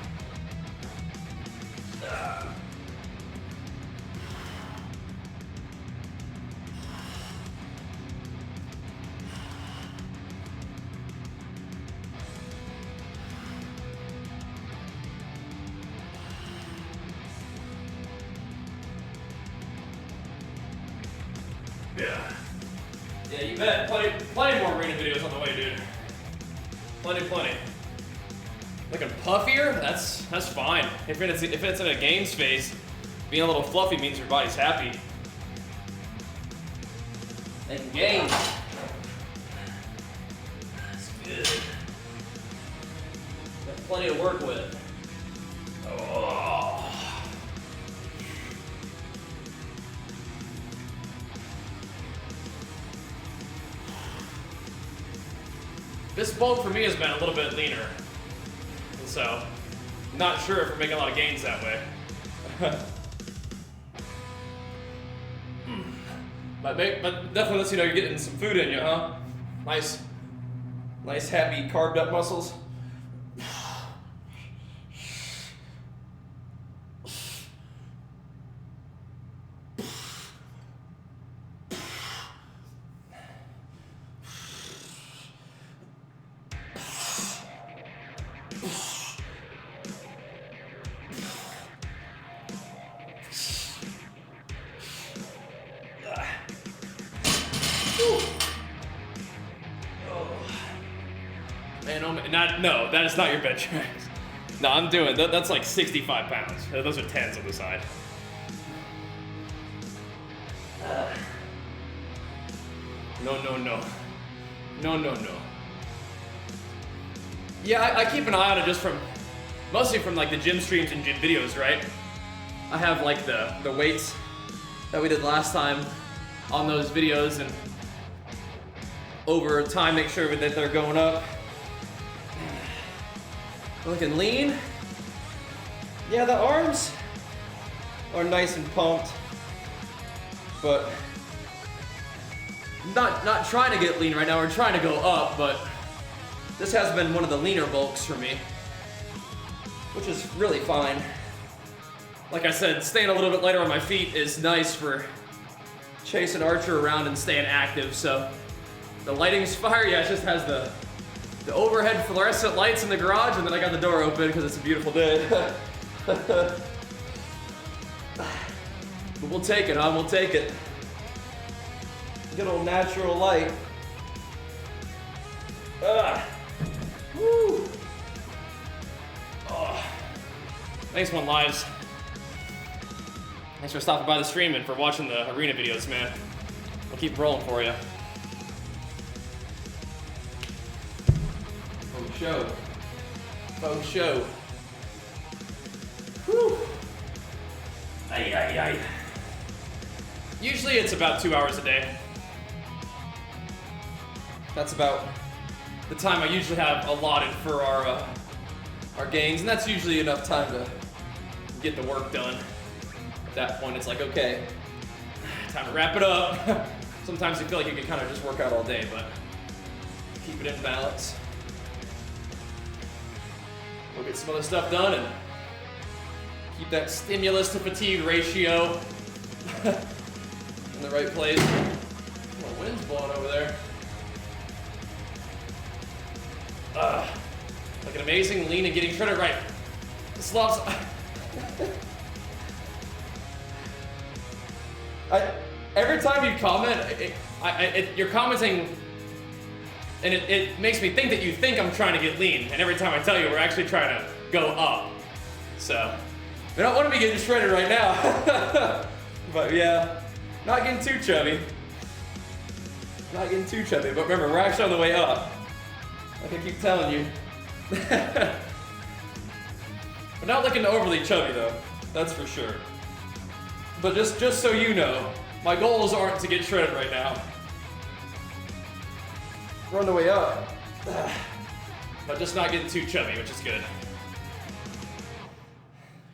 Yeah, you bet. Plenty more arena videos on the way, dude. Plenty. Looking puffier? That's fine. If it's in a games phase, being a little fluffy means your body's happy. And gains. That's good. Got plenty to work with. Oh. This bulk for me has been a little bit leaner, and so I'm not sure if we're making a lot of gains that way. but definitely lets you know you're getting some food in you, huh? Nice, happy carved up muscles. Man, no, that is not your bench press. No, I'm doing, that's like 65 pounds. Those are 10s on the side. No. Yeah, I keep an eye on it just mostly from like the gym streams and gym videos, right? I have like the weights that we did last time on those videos, and over time make sure that they're going up. Looking lean. Yeah, the arms are nice and pumped, but not trying to get lean right now. We're trying to go up, but this has been one of the leaner bulks for me, which is really fine. Like I said, staying a little bit lighter on my feet is nice for chasing Archer around and staying active. So the lighting's fire. Yeah, it just has the overhead fluorescent lights in the garage, and then I got the door open because it's a beautiful day. But we'll take it, huh? We'll take it. Good old natural light. Woo. Oh. Thanks, One Lives. Thanks for stopping by the stream and for watching the arena videos, man. We'll keep rolling for you. Faux show. Whew. Ay. Usually it's about 2 hours a day. That's about the time I usually have allotted for our gains, and that's usually enough time to get the work done. At that point, it's like, okay, time to wrap it up. Sometimes you feel like you can kind of just work out all day, but keep it in balance. We'll get some other stuff done and keep that stimulus to fatigue ratio in the right place. Oh, the wind's blowing over there. Looking amazing, lean and getting shredded right. This loves. Every time you comment, you're commenting, and it makes me think that you think I'm trying to get lean, and every time I tell you, we're actually trying to go up. So, we don't want to be getting shredded right now. But yeah, not getting too chubby. Not getting too chubby, but remember, we're actually on the way up. Like I keep telling you. We're not looking overly chubby though, that's for sure. But just so you know, my goals aren't to get shredded right now. We're on the way up. But just not getting too chubby, which is good.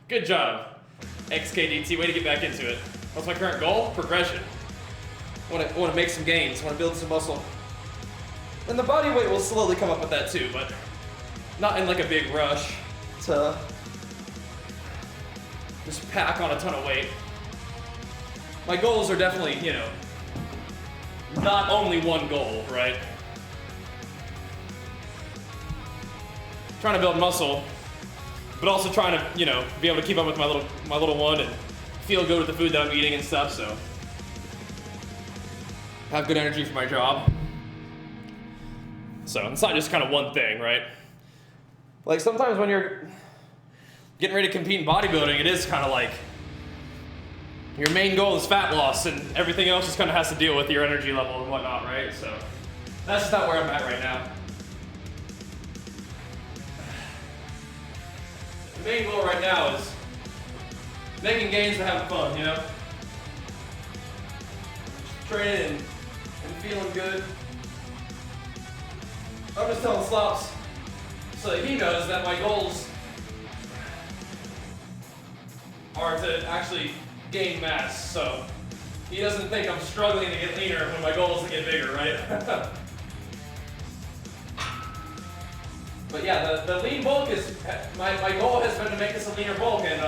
Good job, XKDT, way to get back into it. What's my current goal? Progression. I want to make some gains, I want to build some muscle. And the body weight will slowly come up with that too, but not in like a big rush to just pack on a ton of weight. My goals are definitely, you know, not only one goal, right? Trying to build muscle, but also trying to, you know, be able to keep up with my little one and feel good with the food that I'm eating and stuff, so. Have good energy for my job. So it's not just kind of one thing, right? Like sometimes when you're getting ready to compete in bodybuilding, it is kind of like your main goal is fat loss and everything else just kind of has to deal with your energy level and whatnot, right? So that's just not where I'm at right now. The main goal right now is making gains and having fun, you know? Training and feeling good. I'm just telling Slops so that he knows that my goals are to actually gain mass, so he doesn't think I'm struggling to get leaner when my goal is to get bigger, right? But yeah, the lean bulk is, my goal has been to make this a leaner bulk, and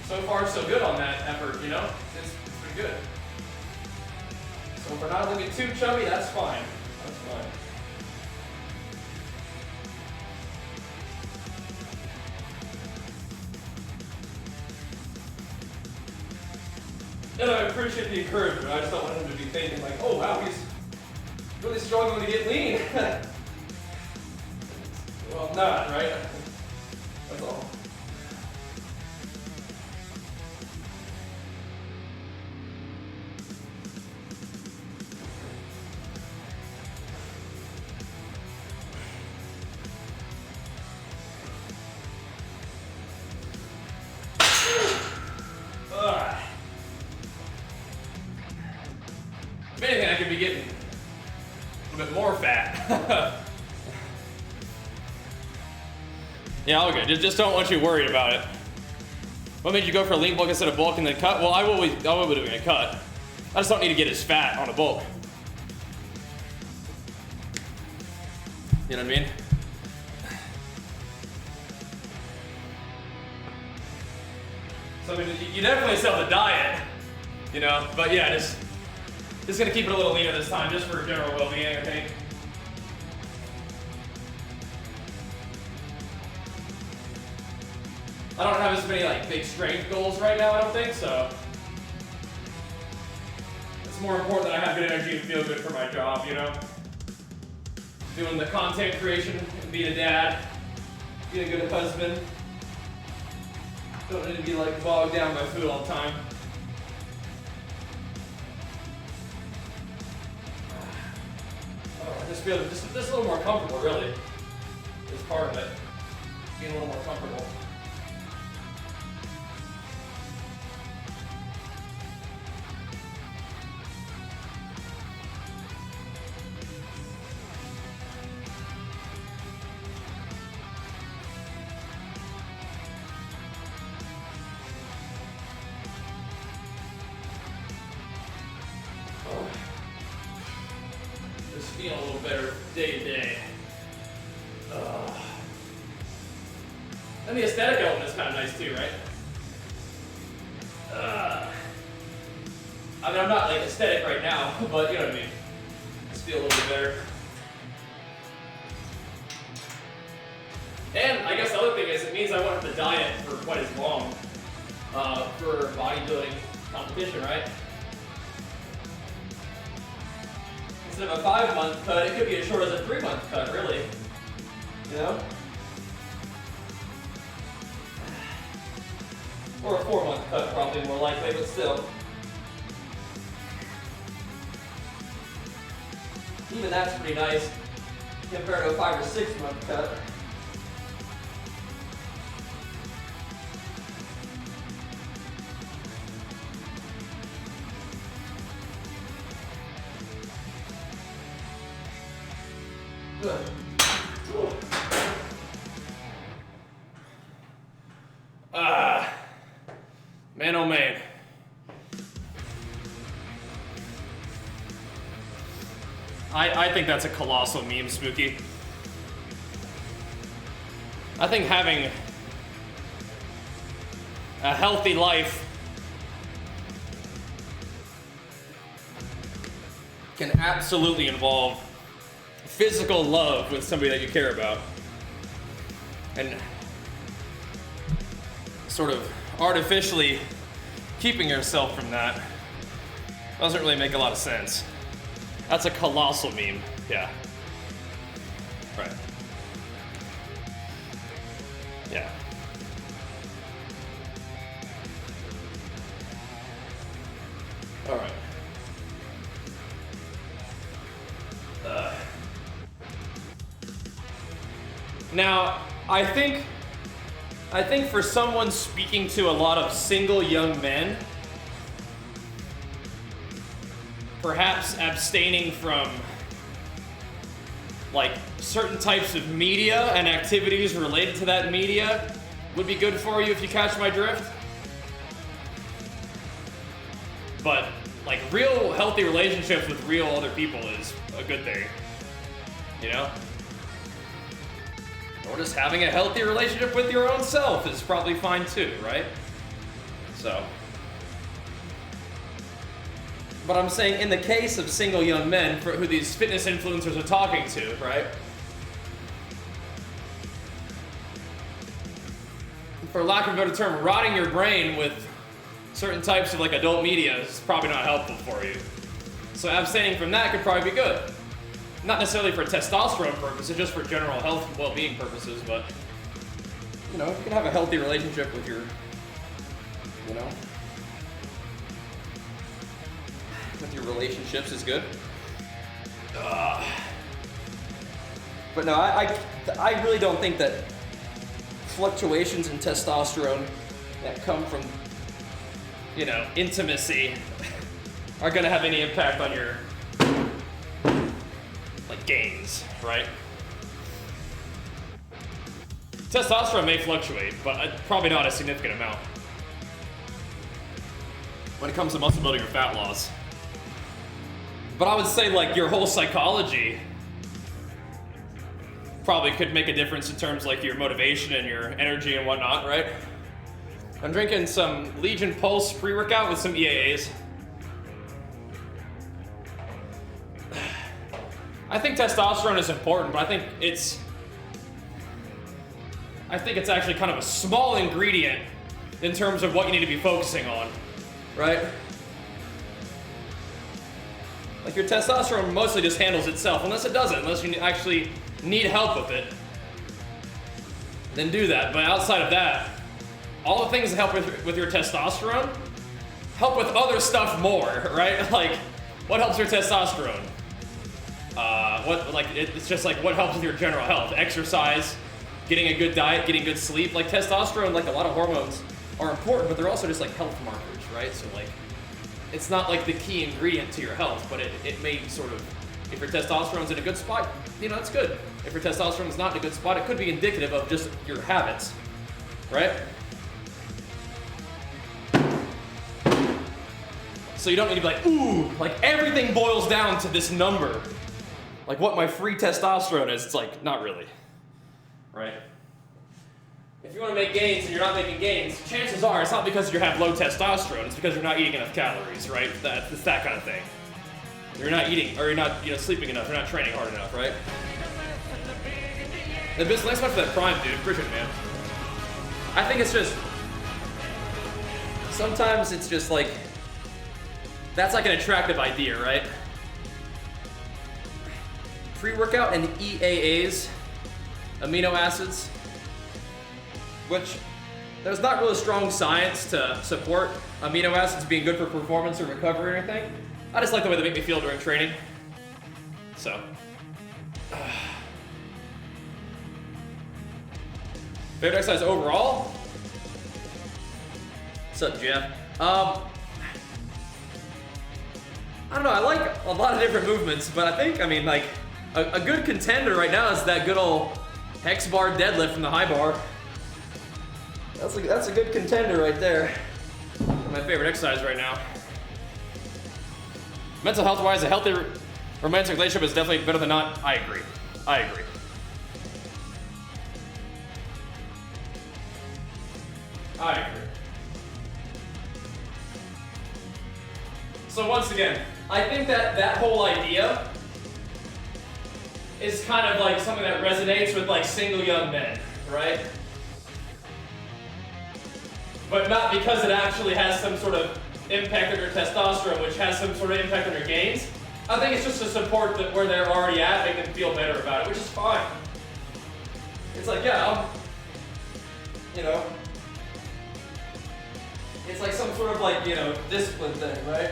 so far so good on that effort, you know? It's been good. So if we're not looking too chubby, that's fine. That's fine. And I appreciate the encouragement. I just don't want him to be thinking like, oh wow, he's really struggling to get lean. Well, I'm not, right? That's all. If anything, I could be getting a little bit more fat. Yeah, okay. Just don't want you worried about it. What made you go for a lean bulk instead of bulk and then cut? Well, I will be doing a cut. I just don't need to get as fat on a bulk. You know what I mean? So I mean, you definitely sell the diet, you know. But yeah, just gonna keep it a little leaner this time, just for general well-being, I think. I don't have as many like big strength goals right now, I don't think, so it's more important that I have good energy and feel good for my job, you know? Doing the content creation, being a dad, being a good husband. Don't need to be like bogged down by food all the time. I just feel just a little more comfortable, really, is part of it. Being a little more comfortable. Just feeling a little better day to day. And the aesthetic element is kind of nice too, right? I mean, I'm not like aesthetic right now, but you know what I mean. Just feel a little bit better. And I guess the other thing is it means I won't have to diet for quite as long for bodybuilding competition, right? instead of a 5-month cut, it could be as short as a 3-month cut, really. You know? Or a 4-month cut, probably more likely, but still. Even that's pretty nice compared to a 5 or 6-month cut. Man, oh man. I think that's a colossal meme, Spooky. I think having a healthy life can absolutely involve physical love with somebody that you care about. And sort of artificially keeping yourself from that doesn't really make a lot of sense. That's a colossal meme, yeah. Right. Yeah. All right. Now, I think for someone speaking to a lot of single young men, perhaps abstaining from like certain types of media and activities related to that media would be good for you, if you catch my drift. But like real healthy relationships with real other people is a good thing, you know? Or just having a healthy relationship with your own self is probably fine too, right? So. But I'm saying in the case of single young men for who these fitness influencers are talking to, right? For lack of a better term, rotting your brain with certain types of like adult media is probably not helpful for you. So abstaining from that could probably be good. Not necessarily for testosterone purposes, just for general health and well-being purposes, but you know, you can have a healthy relationship with your, you know, with your relationships is good. But no, I really don't think that fluctuations in testosterone that come from, you know, intimacy are gonna have any impact on your like gains, right? Testosterone may fluctuate, but probably not a significant amount when it comes to muscle building or fat loss. But I would say like your whole psychology probably could make a difference in terms like your motivation and your energy and whatnot, right? I'm drinking some Legion Pulse pre-workout with some EAAs. I think testosterone is important, but I think it's actually kind of a small ingredient in terms of what you need to be focusing on, right? Like your testosterone mostly just handles itself, unless it doesn't, unless you actually need help with it, then do that. But outside of that, all the things that help with your testosterone help with other stuff more, right? Like, what helps your testosterone? It's just like what helps with your general health. Exercise, getting a good diet, getting good sleep. Like testosterone, like a lot of hormones are important, but they're also just like health markers, right? So like, it's not like the key ingredient to your health, but it may sort of, if your testosterone's in a good spot, you know, that's good. If your testosterone's not in a good spot, it could be indicative of just your habits, right? So you don't need to be like, ooh, like everything boils down to this number. Like what my free testosterone is, it's like, not really, right? If you want to make gains and you're not making gains, chances are it's not because you have low testosterone, it's because you're not eating enough calories, right? It's that kind of thing. You're not eating, or you're not, you know, sleeping enough, you're not training hard enough, right? And thanks so much for that Prime, dude. Appreciate it, man. I think it's just, sometimes it's just like, that's like an attractive idea, right? pre-workout and EAAs, amino acids, which there's not really strong science to support amino acids being good for performance or recovery or anything. I just like the way they make me feel during training. So. Favorite exercise overall? What's up, Jeff? I don't know, I like a lot of different movements, but I think, like, a good contender right now is that good old hex bar deadlift from the high bar. That's a good contender right there. My favorite exercise right now. Mental health wise, a healthy romantic relationship is definitely better than not. I agree. I agree. I agree. So once again, I think that whole idea is kind of like something that resonates with like single young men, right? But not because it actually has some sort of impact on your testosterone, which has some sort of impact on your gains. I think it's just to support where they're already at, make them feel better about it, which is fine. It's like, yeah, it's like some sort of like, discipline thing, right?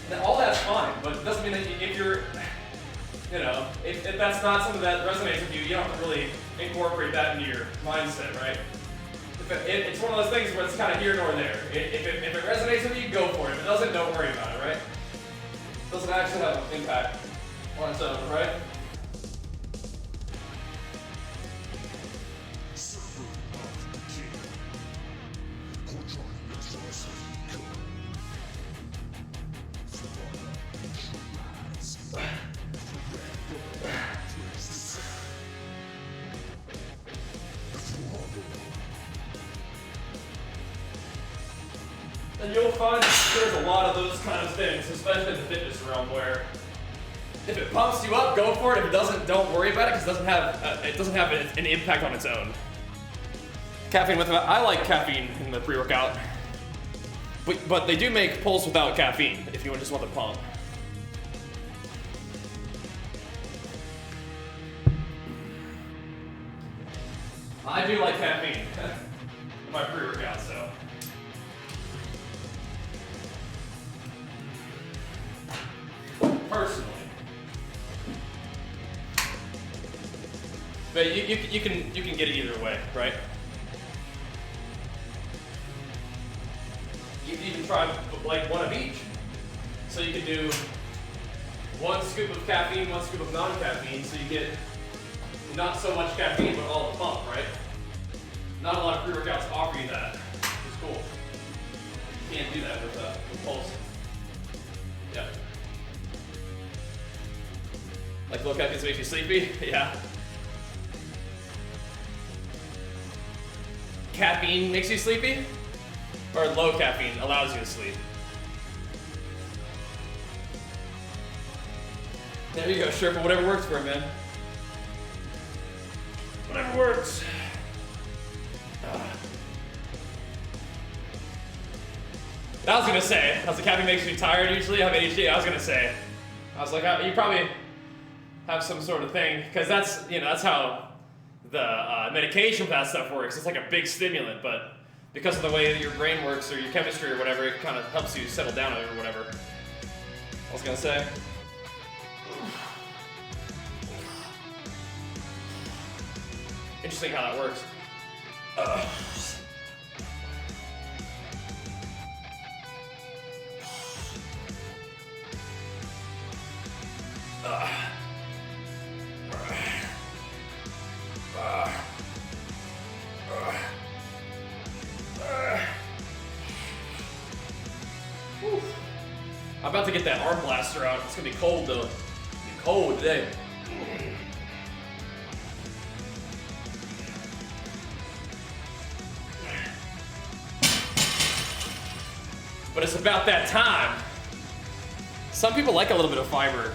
Now, all that's fine, but it doesn't mean that if you're, if that's not something that resonates with you, you don't have to really incorporate that into your mindset, right? It's one of those things where it's kind of here nor there. If it resonates with you, go for it. If it doesn't, don't worry about it, right? It doesn't actually have an impact on its own, right? And you'll find there's a lot of those kind of things, especially in the fitness realm, where if it pumps you up, go for it. If it doesn't, don't worry about it, because it doesn't have an impact on its own. Caffeine with I like caffeine in the pre-workout, but they do make pulse without caffeine if you just want the pump. I do like caffeine in my pre-workout, so. Personally. But you can get it either way, right? You can try like one of each. So you can do 1 scoop of caffeine, 1 scoop of non-caffeine, so you get not so much caffeine, but all the pump, right? Not a lot of pre-workouts offer you that, which is cool. You can't do that with Pulse. Yeah. Like low caffeine makes you sleepy? Yeah. Caffeine makes you sleepy? Or low caffeine allows you to sleep? There you go, Sherpa, whatever works for him, man. Whatever works. I was gonna say, as the caffeine makes you tired usually, I have ADHD, I was like, you probably have some sort of thing, because that's how the medication for that stuff works. It's like a big stimulant, but because of the way that your brain works or your chemistry or whatever, it kind of helps you settle down or whatever. I was gonna say. Interesting how that works. I'm about to get that arm blaster out. It's gonna be cold though. It's gonna be cold today. But it's about that time. Some people like a little bit of fiber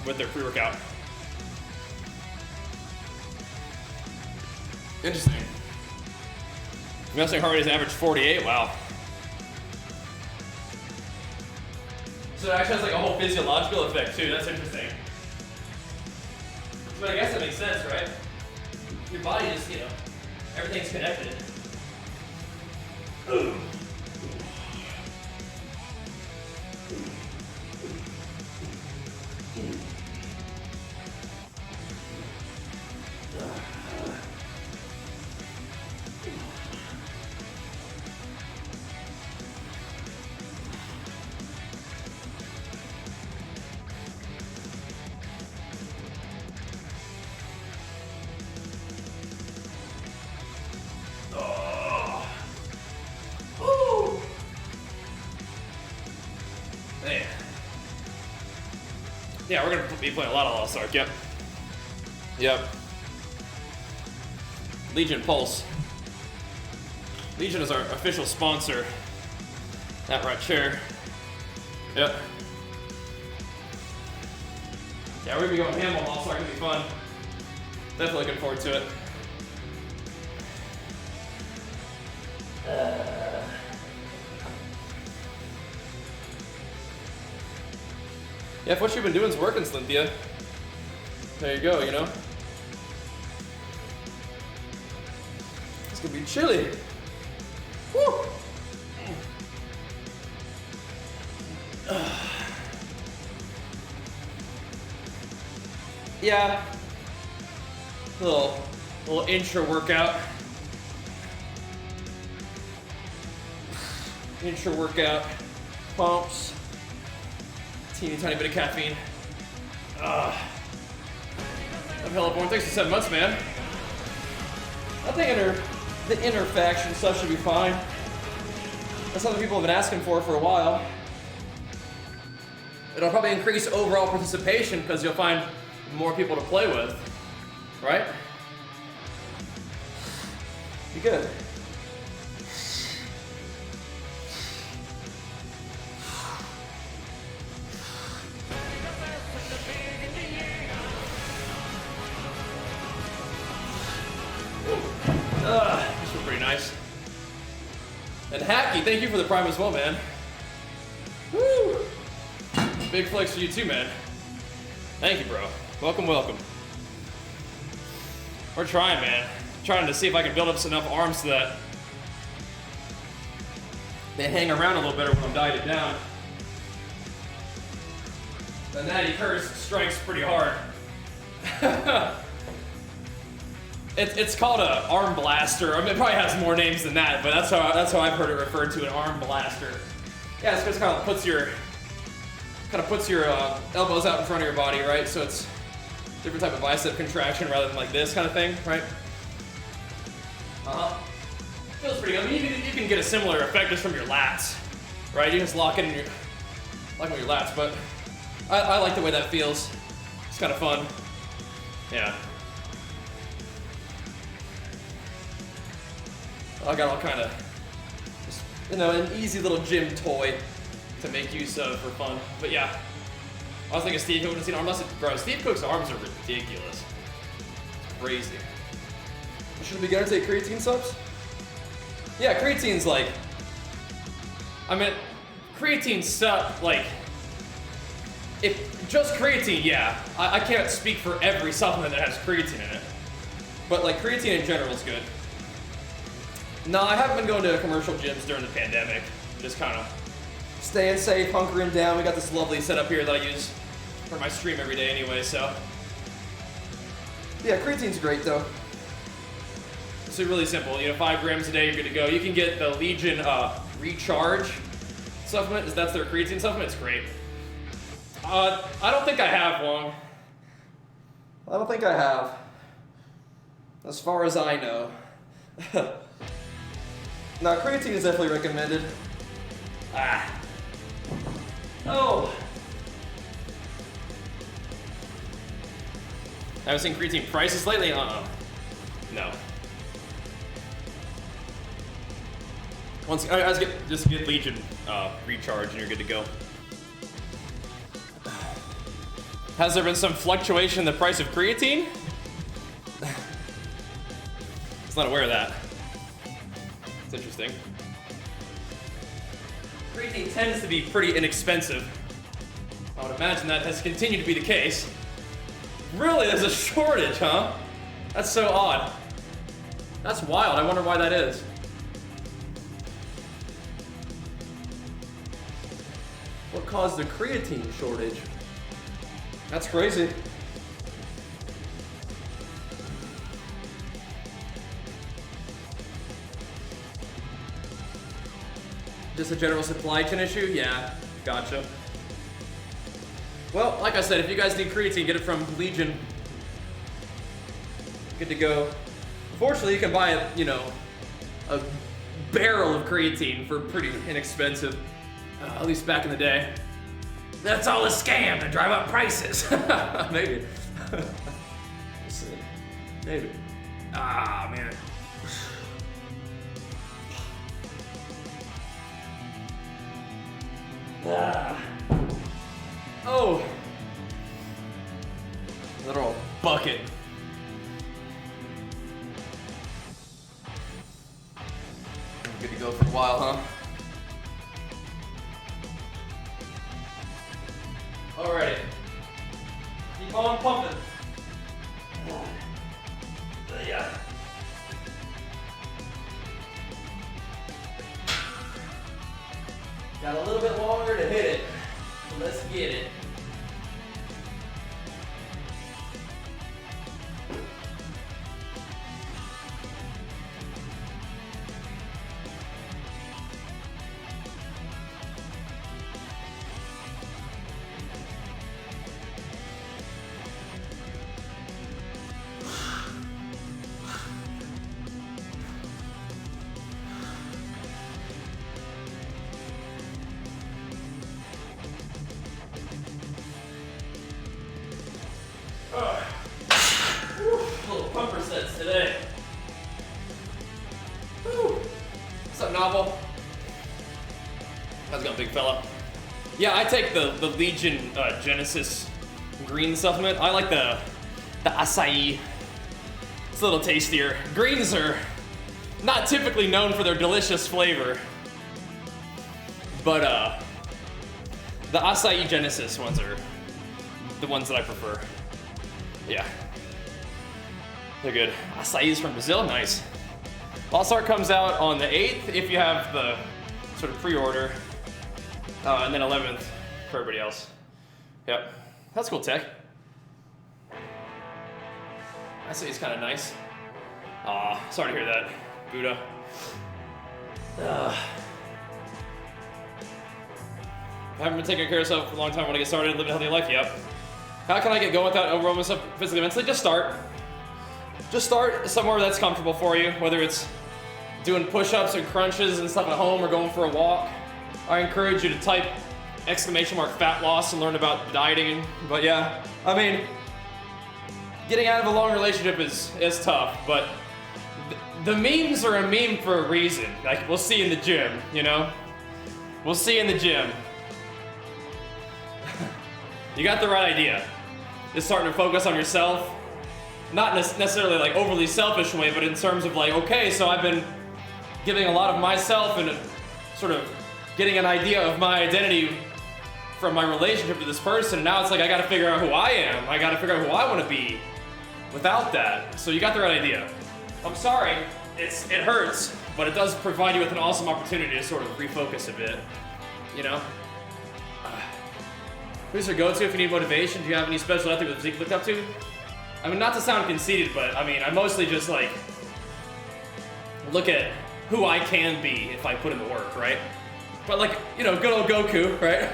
with their pre-workout. Interesting. Resting heart rate is average 48. Wow. So it actually has like a whole physiological effect too. That's interesting. But I guess that makes sense, right? Your body just, you know, everything's connected. Man. Yeah, we're gonna be playing a lot of Lost Ark. Yep. Yep. Legion Pulse. Legion is our official sponsor. That right chair. Yep. Yeah, we're gonna be going ham on Lost Ark. It's gonna be fun. Definitely looking forward to it. Yeah, if what you've been doing is working, Cynthia, there you go, you know? It's gonna be chilly. Woo! Yeah. Little intra workout. Intra workout. Pumps. Teeny tiny bit of caffeine. I'm hella born. Thanks for 7 months, man. I think the inner faction stuff should be fine. That's something people have been asking for a while. It'll probably increase overall participation because you'll find more people to play with, right? Be good. This was pretty nice. And Hacky, thank you for the prime as well, man. Woo! Big flex for you too, man. Thank you, bro. Welcome, welcome. We're trying, man. Trying to see if I can build up enough arms so that they hang around a little better when I'm dieted down. The Natty Curse strikes pretty hard. It's called an arm blaster. I mean, it probably has more names than that, but that's how I've heard it referred to, an arm blaster. Yeah, it's just kind of puts your elbows out in front of your body, right? So it's a different type of bicep contraction rather than like this kind of thing, right? Feels pretty good. I mean, you can get a similar effect just from your lats, right? You just lock it in your with your lats, but I like the way that feels. It's kind of fun. Yeah. I got all kind of, just, you know, an easy little gym toy to make use of for fun. But yeah, I was thinking Steve Cook would have seen arms. Bro, Steve Cook's arms are ridiculous. It's crazy. Should a beginner take creatine subs? Yeah, creatine's like, I mean, creatine stuff, like, if just creatine, yeah. I can't speak for every supplement that has creatine in it. But like creatine in general is good. No, I haven't been going to commercial gyms during the pandemic. Just kind of staying safe, hunkering down. We got this lovely setup here that I use for my stream every day anyway, so. Yeah, creatine's great though. It's really simple. You know, 5 grams a day, you're good to go. You can get the Legion Recharge supplement. That's their creatine supplement. It's great. I don't think I have one. I don't think I have. As far as I know. Now, creatine is definitely recommended. Oh! Haven't seen creatine prices lately? No. Just get Legion Recharge and you're good to go. Has there been some fluctuation in the price of creatine? I was not aware of that. It's interesting. Creatine tends to be pretty inexpensive. I would imagine that has continued to be the case. Really? There's a shortage, huh? That's so odd. That's wild. I wonder why that is. What caused the creatine shortage? That's crazy. Just a general supply chain issue? Yeah, gotcha. Well, like I said, if you guys need creatine, get it from Legion. Good to go. Fortunately, you can buy a barrel of creatine for pretty inexpensive, at least back in the day. That's all a scam to drive up prices. Maybe. We'll see. Maybe. Ah, man. Oh. Little bucket. Good to go for a while, huh? Alrighty. Keep on pumping. Yeah. Got a little bit longer to hit it. So let's get it. Little pumper sets today. Woo. What's up, Novel? How's it going, big fella? Yeah, I take the Legion Genesis green supplement. I like the acai. It's a little tastier. Greens are not typically known for their delicious flavor, but the acai Genesis ones are the ones that I prefer. Yeah. They're good. Acai is from Brazil, nice. Lost Art comes out on the 8th if you have the sort of pre-order, and then 11th for everybody else. Yep, that's cool tech. Acai is kind of nice. Aw, sorry to hear that, Buddha. I haven't been taking care of myself for a long time. I want to get started and live a healthy life. Yep. How can I get going without overwhelming myself physically and mentally? Just start. Just start somewhere that's comfortable for you, whether it's doing push-ups and crunches and stuff at home or going for a walk. I encourage you to type !fat loss and learn about dieting. But yeah, I mean, getting out of a long relationship is tough, but the memes are a meme for a reason. Like, we'll see you in the gym, you know? We'll see you in the gym. You got the right idea. Just starting to focus on yourself. Not necessarily like overly selfish way, but in terms of like, okay, so I've been giving a lot of myself and sort of getting an idea of my identity from my relationship to this person. And now it's like, I gotta figure out who I am. I gotta figure out who I wanna be without that. So you got the right idea. I'm sorry, it hurts, but it does provide you with an awesome opportunity to sort of refocus a bit, you know? Who's your go-to if you need motivation? Do you have any special ethic that physique looked up to? I mean, not to sound conceited, but I mean, I mostly just like look at who I can be if I put in the work, right? But like, you know, good old Goku, right?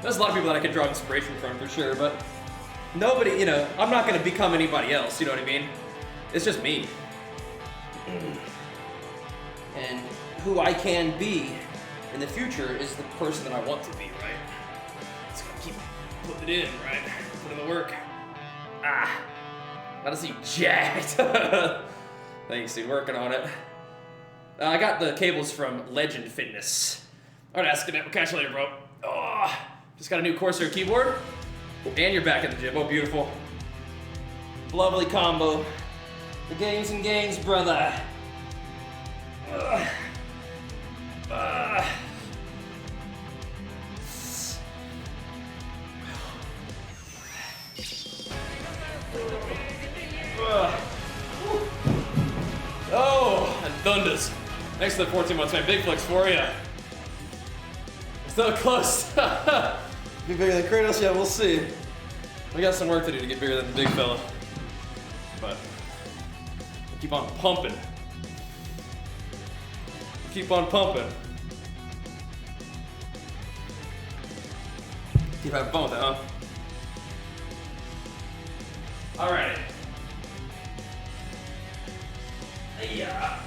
There's a lot of people that I could draw inspiration from for sure, but nobody, you know, I'm not gonna become anybody else, you know what I mean? It's just me. And who I can be in the future is the person that I want to be, right? Just gotta keep putting it in, right? Put in the work. Gotta see jacked. Thanks, dude, working on it. I got the cables from Legend Fitness. Alright, asking it. We'll catch you later, bro. Oh, just got a new Corsair keyboard. And you're back in the gym. Oh, beautiful. Lovely combo. The gangs and gangs, brother. thanks for the 14 months, man. Big flex for you. Still close. Be bigger than Kratos? Yeah, we'll see. We got some work to do to get bigger than the big fella. But we'll keep on pumping. Keep on pumping. Keep having fun with that, huh? Alrighty. Yeah.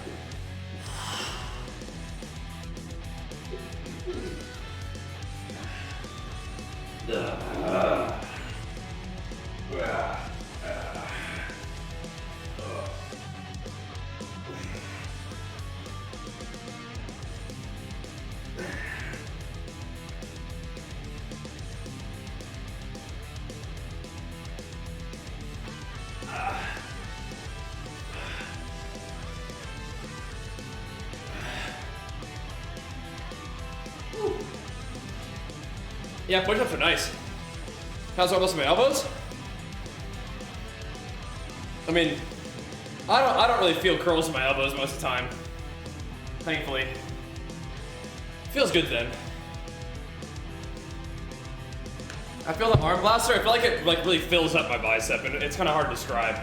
Yeah, push-ups are nice. How's almost my elbows? I mean, I don't really feel curls in my elbows most of the time. Thankfully. Feels good then. I feel the arm blaster, I feel like it really fills up my bicep and it's kind of hard to describe.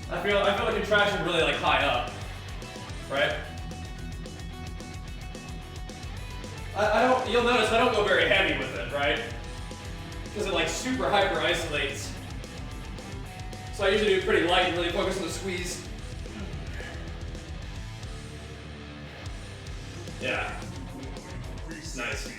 I feel the contraction really like high up, right? You'll notice I don't go very heavy with it, right? Because it like super hyper isolates. So I usually do pretty light and really focus on the squeeze. Yeah. Nice.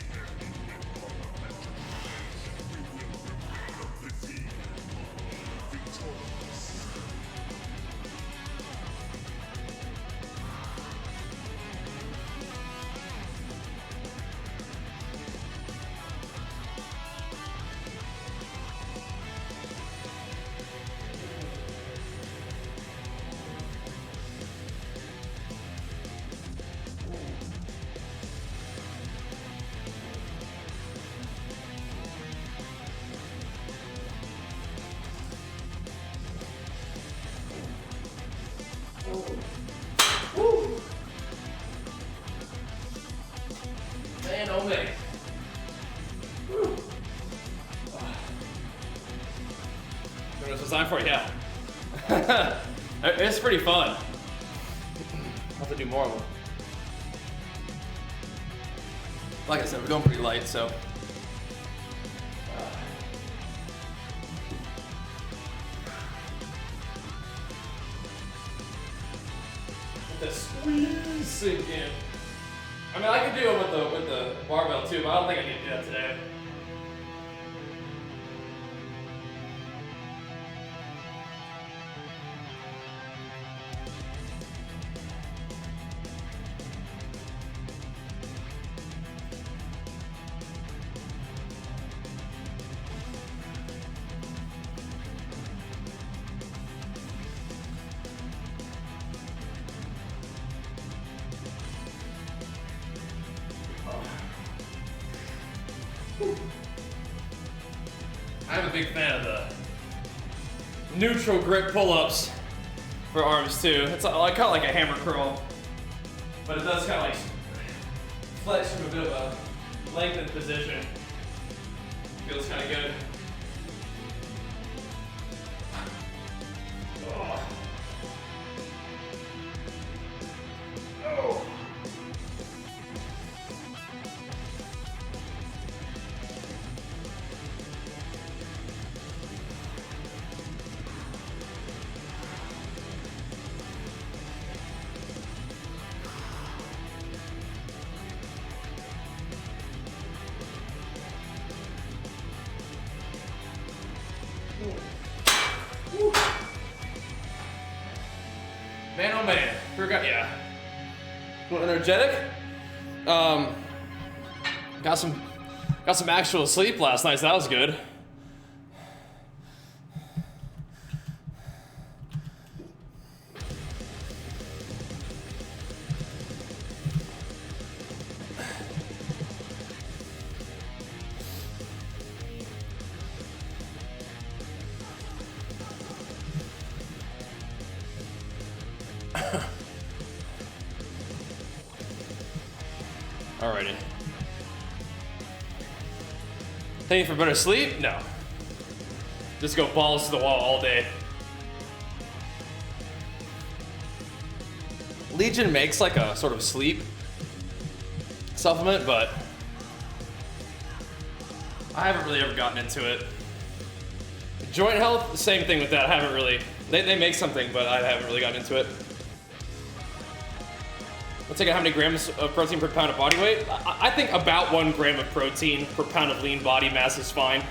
Woo. Man, oh man. Woo. What was designed for? Yeah. It's pretty fun. I'll have to do more of them. Like I said, we're going pretty light, so. The squeeze sink in. I mean, I could do it with the barbell too, but I don't think I need to do that today. I'm a big fan of the neutral grip pull-ups for arms too. It's kind of like a hammer curl, but it does kind of like flex from a bit of a lengthened position. Feels kind of good. Oh. Oh. Woo. Man, oh man, forgot. Yeah, feeling energetic. Got some actual sleep last night, so that was good. Alrighty. Thank you for better sleep? No. Just go balls to the wall all day. Legion makes like a sort of sleep supplement, but I haven't really ever gotten into it. Joint health, same thing with that. I haven't really, they make something, but I haven't really gotten into it. Let's take out how many grams of protein per pound of body weight. I think about 1 gram of protein per pound of lean body mass is fine.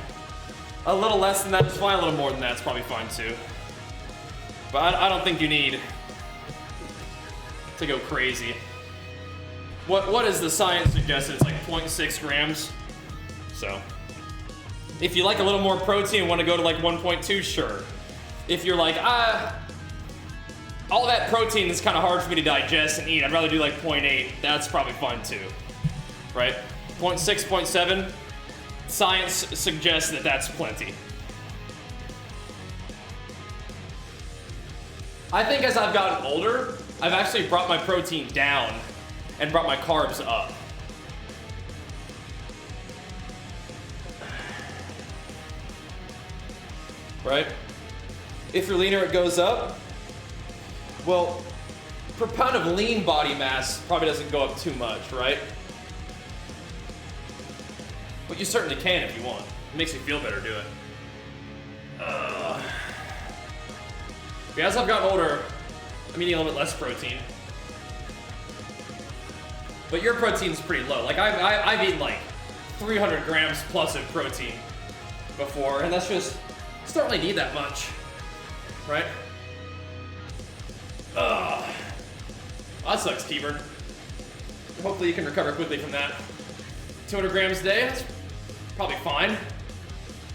A little less than that is fine, a little more than that is probably fine too. But I don't think you need to go crazy. What is the science suggested? It's like 0.6 grams. So, if you like a little more protein and want to go to like 1.2, sure. If you're like, all that protein is kind of hard for me to digest and eat, I'd rather do like 0.8, that's probably fine too, right? 0.6, 0.7, science suggests that that's plenty. I think as I've gotten older, I've actually brought my protein down and brought my carbs up. Right? If you're leaner, it goes up. Well, per pound of lean body mass probably doesn't go up too much, right? But you certainly can if you want. It makes you feel better to do it. Yeah, as I've gotten older, I'm eating a little bit less protein. But your protein's pretty low. Like I've eaten like 300 grams plus of protein before, and that's just, don't really need that much, right? That sucks, Keeper. Hopefully you can recover quickly from that. 200 grams a day, that's probably fine.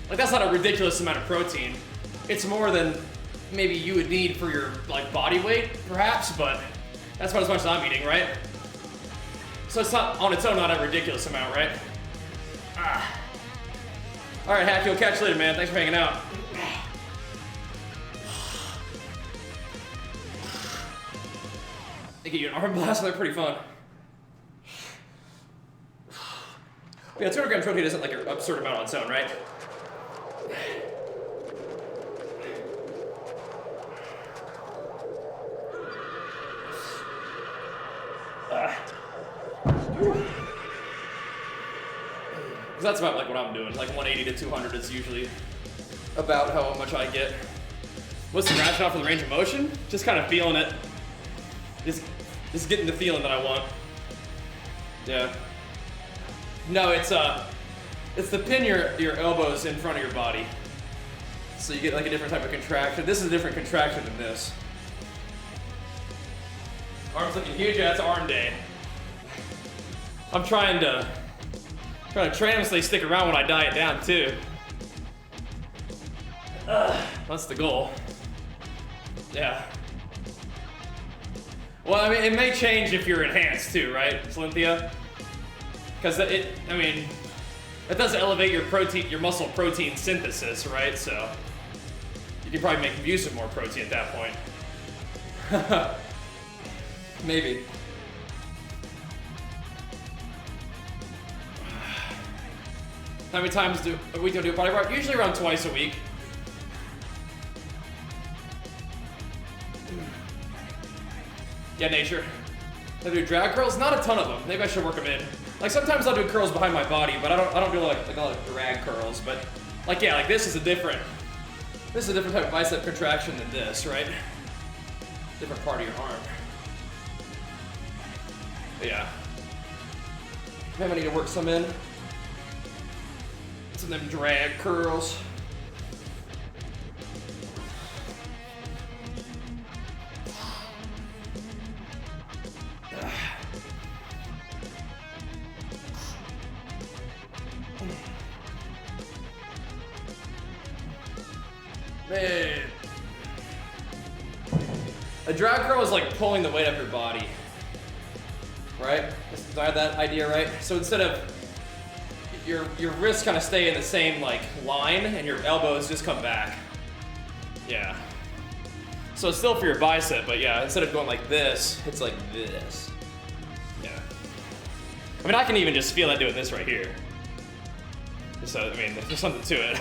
Like that's not a ridiculous amount of protein. It's more than maybe you would need for your like body weight, perhaps, but that's about as much as I'm eating, right? So it's not on its own not a ridiculous amount, right? All right, Hacky, we'll catch you later, man. Thanks for hanging out. They get you an arm blast, they're pretty fun. Yeah, 200 grams protein isn't like an absurd amount on its own, right? That's about like what I'm doing. Like 180 to 200 is usually about how much I get. What's the rationale for the range of motion? Just kind of feeling it. Just getting the feeling that I want. Yeah. No, it's to pin your elbows in front of your body. So you get like a different type of contraction. This is a different contraction than this. Arms looking huge, yeah, it's arm day. I'm trying to train them so they stick around when I diet down too. That's the goal. Yeah. Well, I mean, it may change if you're enhanced too, right, Cynthia? Because it does elevate your muscle protein synthesis, right? So you can probably make use of more protein at that point. Maybe. How many times a week do I do a body part? Usually around twice a week. Yeah, nature. I do drag curls, not a ton of them. Maybe I should work them in. Like sometimes I'll do curls behind my body, but I don't do like a lot of drag curls. But like yeah, like this is a different type of bicep contraction than this, right? Different part of your arm. But yeah. Maybe I need to work some in. Some of them drag curls. Man. A drag curl is like pulling the weight up your body. Right? Is that idea, right? So instead of your wrists kind of stay in the same like line and your elbows just come back. Yeah. So it's still for your bicep, but yeah, instead of going like this, it's like this. Yeah. mean, I can even just feel that doing this right here. So, I mean, there's something to it.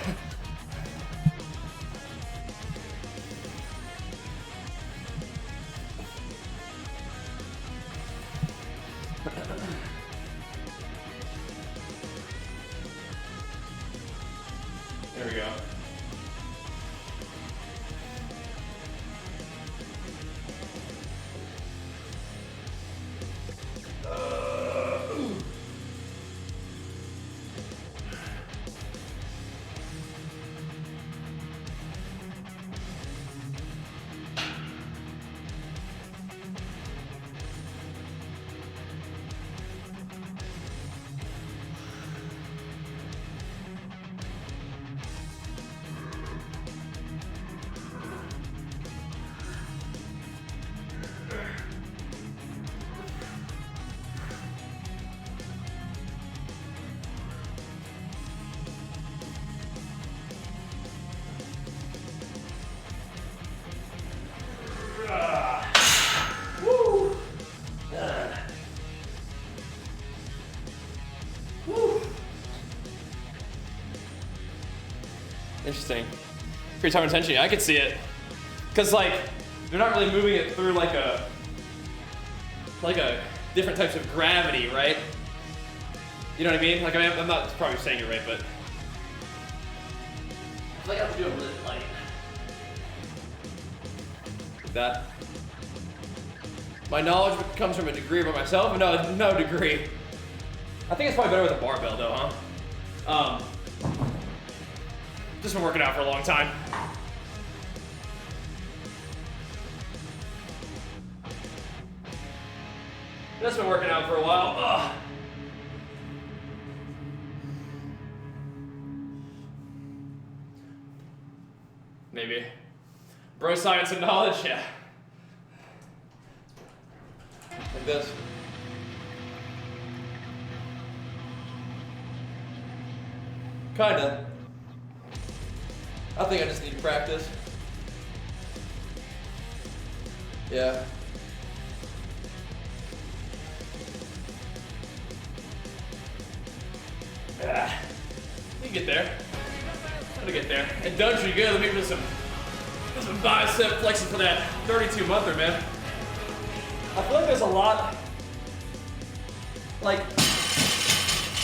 There we go. Interesting. Free time and tension, yeah, I could see it. Cause like, they're not really moving it through like a different types of gravity, right? You know what I mean? Like, I'm not probably saying it right, but I feel like I have to do it really light. Like that. My knowledge comes from a degree by myself? No degree. I think it's probably better with a barbell though, huh? Just been working out for a long time. Just been working out for a while. Ugh. Maybe. Bro science and knowledge, yeah. Like this. Kinda. I think I just need to practice. Yeah. You get there. Gotta get there. And don't you good? Let me do some bicep flexing for that 32-monther, man. I feel like there's a lot. Like,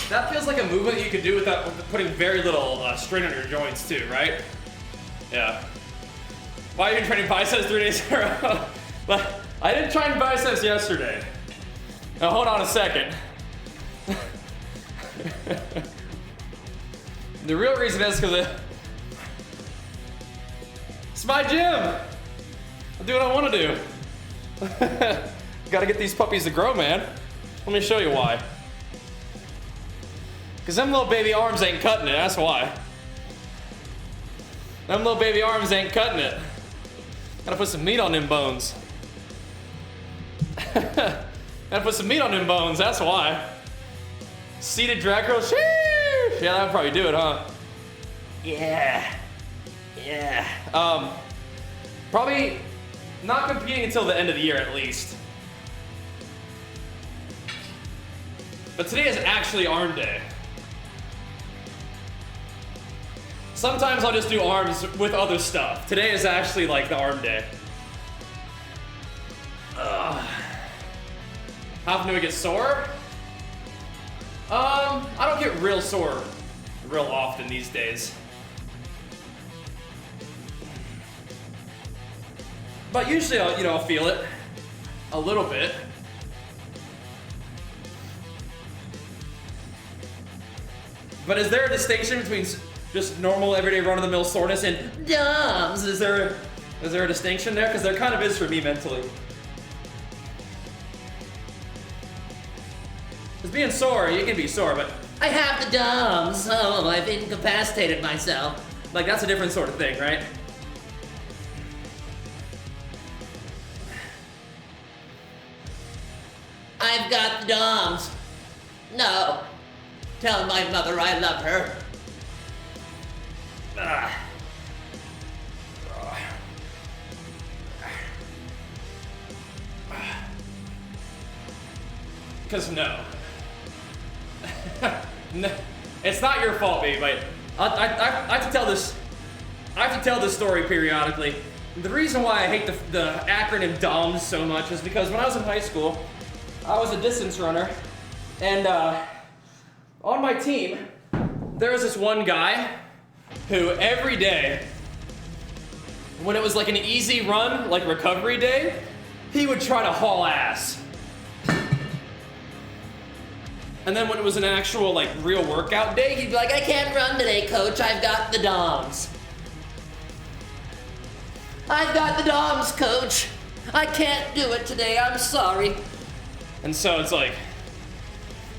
that feels like a movement you could do without putting very little strain on your joints too, right? Yeah. Why are you training biceps 3 days in a row? But I didn't train biceps yesterday. Now hold on a second. The real reason is because it's my gym. I do what I want to do. Gotta get these puppies to grow, man. Let me show you why. Because them little baby arms ain't cutting it, that's why. Them little baby arms ain't cutting it. Gotta put some meat on them bones. Gotta put some meat on them bones, that's why. Seated drag curls, sheesh! Yeah, that would probably do it, huh? Yeah. Yeah. Probably not competing until the end of the year at least. But today is actually arm day. Sometimes I'll just do arms with other stuff. Today is actually like the arm day. How often do I get sore? I don't get real sore real often these days. But usually I'll feel it a little bit. But is there a distinction between just normal everyday run-of-the-mill soreness and DOMS? Is there a distinction there? Because there kind of is for me mentally. Because being sore, you can be sore, but I have the DOMS. Oh, I've incapacitated myself. Like, that's a different sort of thing, right? I've got the DOMS. No. Tell my mother I love her. Because no. It's not your fault, babe. I have to tell this. I have to tell this story periodically. The reason why I hate the acronym DOMS so much is because when I was in high school, I was a distance runner, and on my team, there was this one guy who every day, when it was like an easy run, like recovery day, he would try to haul ass. And then when it was an actual like real workout day, he'd be like, I can't run today, coach, I've got the DOMS. I've got the DOMS, coach. I can't do it today, I'm sorry. And so it's like,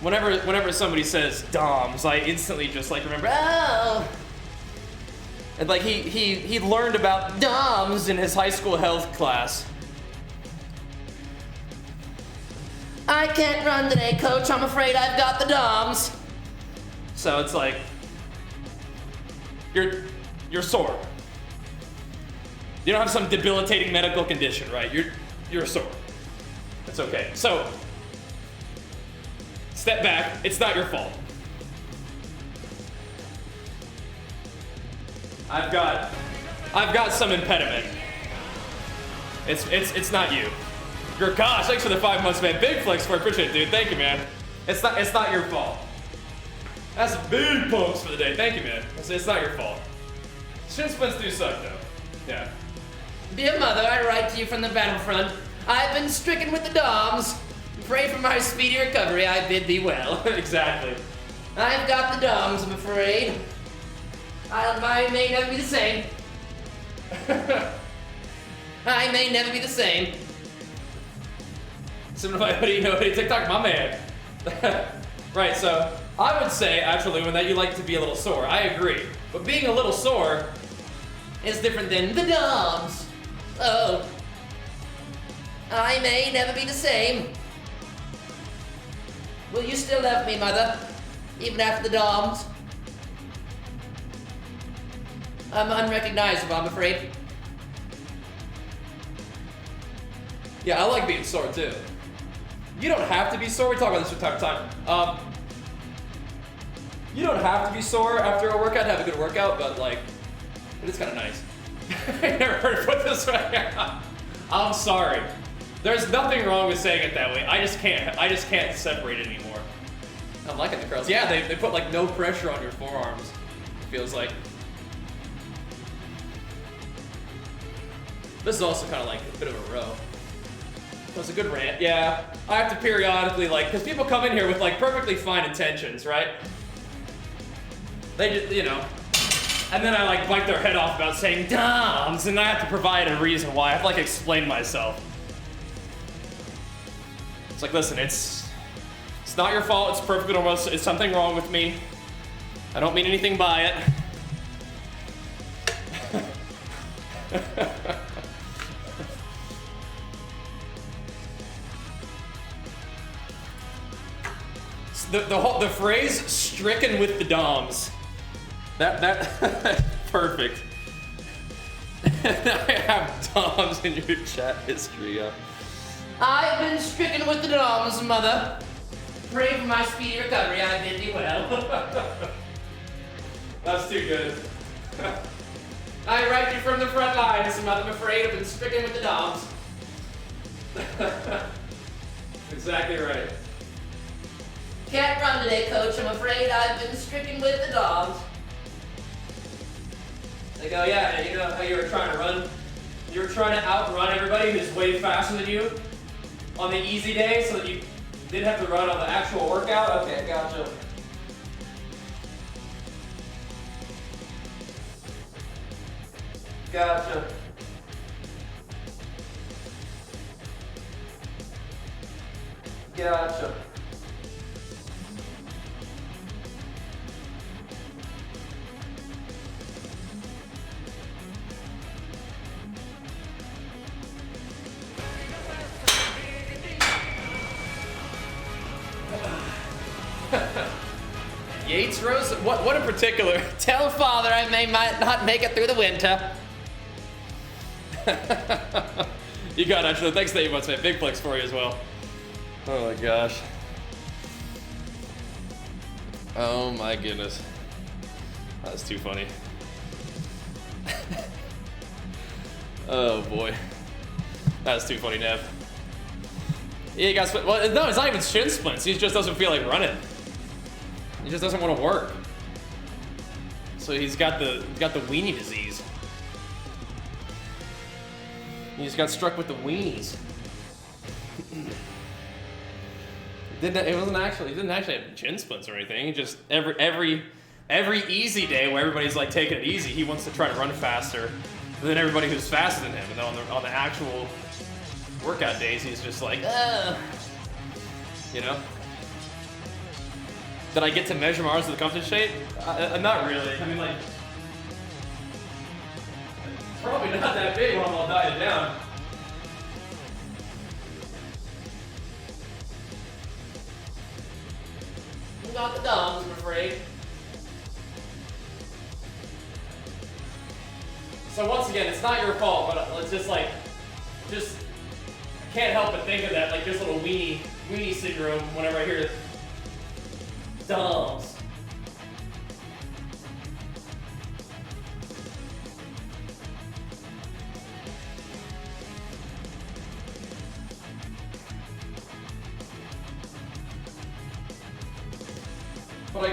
whenever somebody says DOMS, I instantly just like remember, oh. And like he learned about DOMS in his high school health class. I can't run today, coach. I'm afraid I've got the DOMS. So it's like, you're sore. You don't have some debilitating medical condition, right? You're sore. It's okay. So, step back. It's not your fault. I've got some impediment. It's not you. Gosh, thanks for the 5 months, man. Big flex for it. Appreciate it, dude. Thank you, man. It's not your fault. That's big pumps for the day. Thank you, man. It's not your fault. Shin splints do suck, though. Yeah. Dear mother, I write to you from the battlefront. I've been stricken with the DOMS. Pray for my speedy recovery. I bid thee well. Exactly. I've got the DOMS, I'm afraid. I may never be the same. I may never be the same. Simplify hoodie TikTok, my man. Right, so I would say actually when that you like to be a little sore. I agree. But being a little sore is different than the DOMS. Oh. I may never be the same. Will you still love me, mother? Even after the DOMS? I'm unrecognizable, I'm afraid. Yeah, I like being sore too. You don't have to be sore. We talk about this from time to time. You don't have to be sore after a workout to have a good workout, but like, it is kind of nice. I never heard it put this way. I'm sorry. There's nothing wrong with saying it that way. I just can't separate it anymore. I'm liking the curls. Yeah, they put like no pressure on your forearms. It feels like. This is also kind of like a bit of a row. That was a good rant. Yeah, I have to periodically like, because people come in here with like perfectly fine intentions, right? They just, you know, and then I like bite their head off about saying DOMS, and I have to provide a reason why. I have to like explain myself. It's like, listen, it's not your fault. It's perfectly normal. It's something wrong with me. I don't mean anything by it. The phrase "stricken with the DOMS." That perfect. I have DOMS in your chat history. I've been stricken with the DOMS, mother. Pray for my speedy recovery. I bid thee well. That's too good. I write you from the front lines, mother. I'm afraid I've been stricken with the DOMS. Exactly right. Can't run today, coach. I'm afraid I've been stricken with the DOMS. They go, yeah, you know how you were trying to run? You were trying to outrun everybody who's way faster than you on the easy day so that you didn't have to run on the actual workout? Okay, gotcha. Gotcha. Gotcha. Yates Rose? What in particular? Tell father I might not make it through the winter. You got it, actually. Thanks that you once made. Big flex for you as well. Oh my gosh. Oh my goodness. That's too funny. Oh boy. That's too funny, Nev. Yeah, he got split. Well, no, it's not even shin splints. He just doesn't feel like running. He just doesn't want to work. So he's got the weenie disease. He just got struck with the weenies. He didn't actually have chin splints or anything. He just every easy day where everybody's like taking it easy, he wants to try to run faster than everybody who's faster than him. And then on the actual workout days, he's just like, you know. Did I get to measure my arms circumference shape? Not really. I mean, like, probably not that big when I'm all dieted down. Not the dumbs, I'm afraid. So once again, it's not your fault, but it's just like, I can't help but think of that, like this little weenie syndrome whenever I hear dumbs. But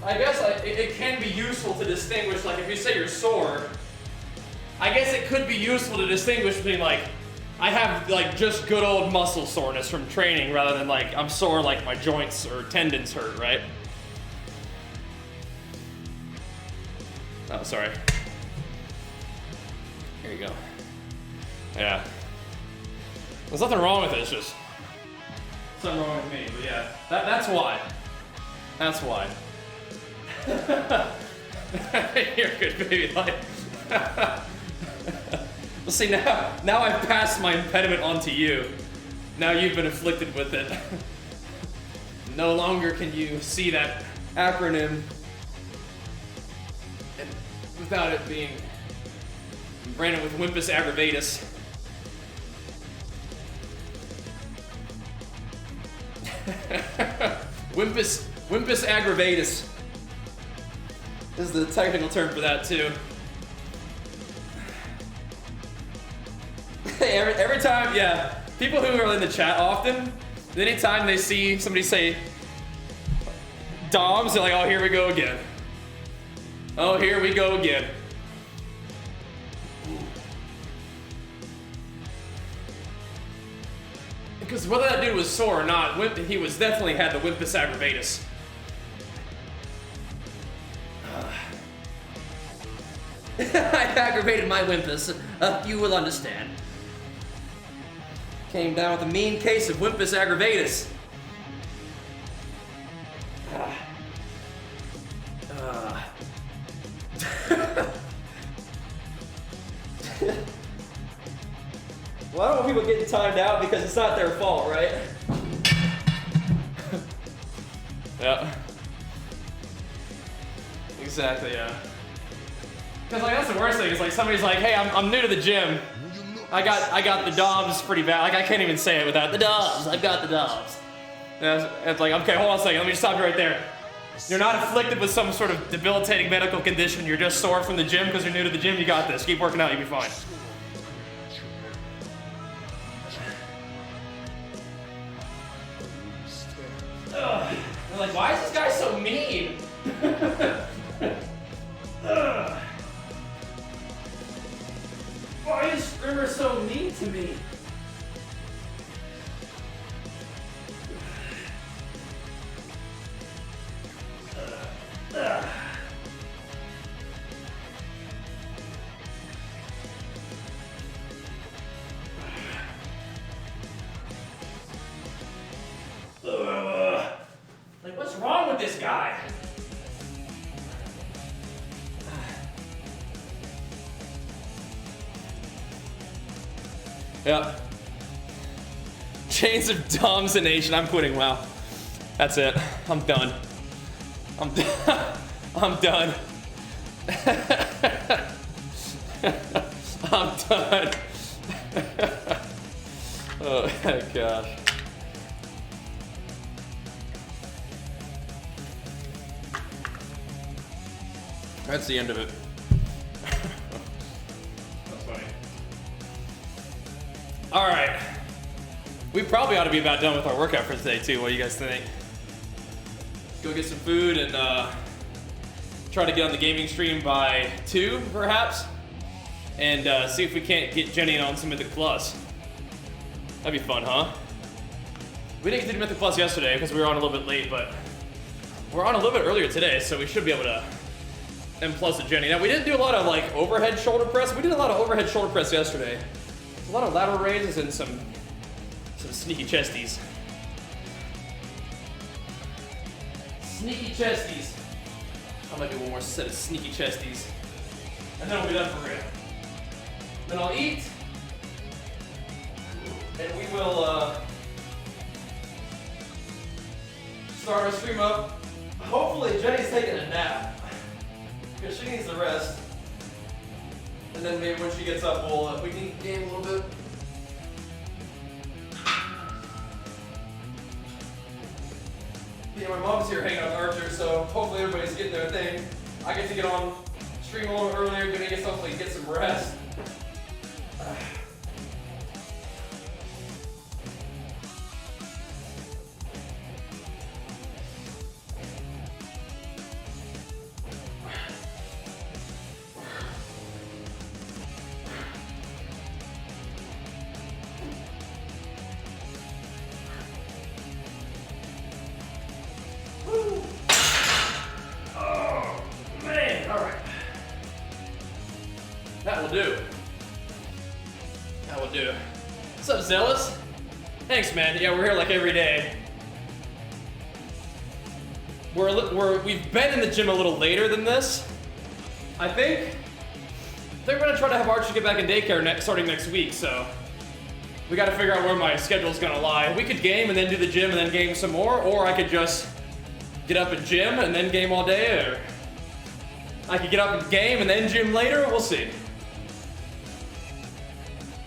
I guess it can be useful to distinguish, like if you say you're sore, I guess it could be useful to distinguish between like, I have like just good old muscle soreness from training rather than like I'm sore like my joints or tendons hurt, right? Oh, sorry. Here you go. Yeah. There's nothing wrong with it, it's just something wrong with me, but yeah, that's why. That's why. You're good, baby. Like, well, see, now I've passed my impediment on to you. Now you've been afflicted with it. No longer can you see that acronym and without it being branded with Wimpus aggravatus. Wimpus aggravatus is the technical term for that too. Every time, yeah, people who are in the chat often, anytime they see somebody say DOMs, they're like, oh, here we go again. Oh, here we go again. Because whether that dude was sore or not, he was definitely had the Wimpus aggravatus. I aggravated my Wimpus. You will understand. Came down with a mean case of Wimpus aggravatus. Well, I don't want people getting timed out because it's not their fault, right? Yeah. Exactly, yeah. Because like that's the worst thing. Is like somebody's like, hey, I'm new to the gym. I got the DOMs pretty bad. Like I can't even say it without the DOMs. I've got the DOMs. And it's like, okay, hold on a second. Let me just stop you right there. You're not afflicted with some sort of debilitating medical condition. You're just sore from the gym because you're new to the gym. You got this. Keep working out. You'll be fine. Ugh. They're like, why is this guy so mean? Ugh. Why is Strimmer so mean to me? Like, what's wrong with this guy? Yep. Chains of Domsination. I'm quitting. Wow. That's it. I'm done. I'm done. I'm done. I'm done. Oh my gosh. That's the end of it. That's funny. All right. We probably ought to be about done with our workout for today too. What do you guys think? Go get some food and try to get on the gaming stream by 2, perhaps, and see if we can't get Jenny on some Mythic Plus. That'd be fun, huh? We didn't get to do Mythic Plus yesterday because we were on a little bit late, but we're on a little bit earlier today, so we should be able to M plus at Jenny. Now, we didn't do a lot of like overhead shoulder press. We did a lot of overhead shoulder press yesterday. A lot of lateral raises and some sneaky chesties. Sneaky chesties. I might do one more set of sneaky chesties. And then we'll be done for real. Then I'll eat. And we will start our stream up. Hopefully Jenny's taking a nap, because she needs the rest. And then maybe when she gets up, we can game a little bit. Yeah, my mom's here hanging out with Archer, so hopefully everybody's getting their thing. I get to get on stream a little earlier, gonna get hopefully get some rest. That will do. What's up, Zealous? Thanks, man. Yeah, we're here like every day. We've been in the gym a little later than this. I think we're gonna try to have Archie get back in daycare starting next week, so we gotta figure out where my schedule's gonna lie. We could game and then do the gym and then game some more, or I could just get up and gym and then game all day, or I could get up and game and then gym later. We'll see.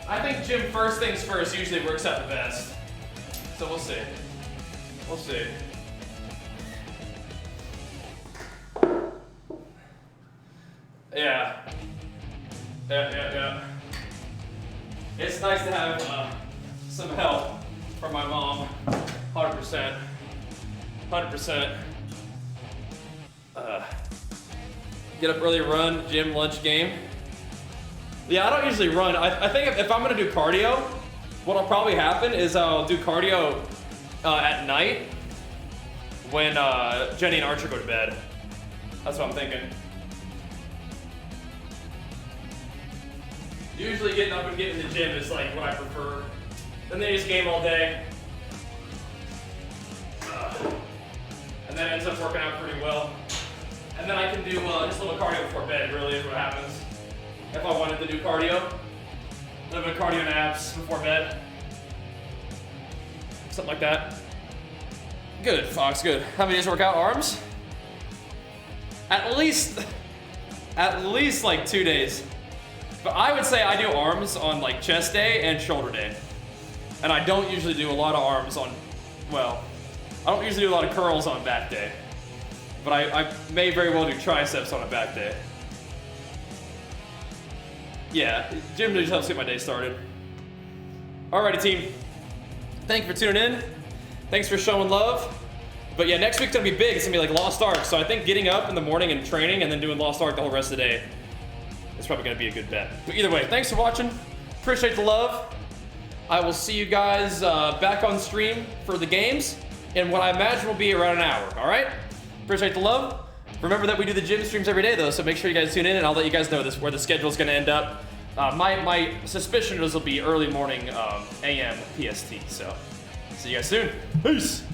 I think gym first things first usually works out the best. So we'll see. We'll see. Yeah. Yeah. It's nice to have some help from my mom. 100%. 100%. Get up early, run, gym, lunch, game. Yeah, I don't usually run. I think if I'm gonna do cardio, what'll probably happen is I'll do cardio at night when Jenny and Archer go to bed. That's what I'm thinking. Usually getting up and getting to the gym is like what I prefer. Then they just game all day. And that ends up working out pretty well. And then I can do just a little cardio before bed, really is what happens. If I wanted to do cardio, a little bit of cardio and abs before bed. Something like that. Good, Fox, good. How many days work out? Arms? At least like 2 days. But I would say I do arms on like chest day and shoulder day. And I don't usually do a lot of arms on, well, I don't usually do a lot of curls on back day. But I may very well do triceps on a back day. Yeah, gym just helps get my day started. Alrighty, team. Thank you for tuning in. Thanks for showing love. But yeah, next week's gonna be big. It's gonna be like Lost Ark. So I think getting up in the morning and training and then doing Lost Ark the whole rest of the day is probably gonna be a good bet. But either way, thanks for watching. Appreciate the love. I will see you guys back on stream for the games in what I imagine will be around an hour, all right? Appreciate the love. Remember that we do the gym streams every day, though, so make sure you guys tune in, and I'll let you guys know where the schedule's going to end up. My suspicion is it'll be early morning AM PST, so see you guys soon. Peace.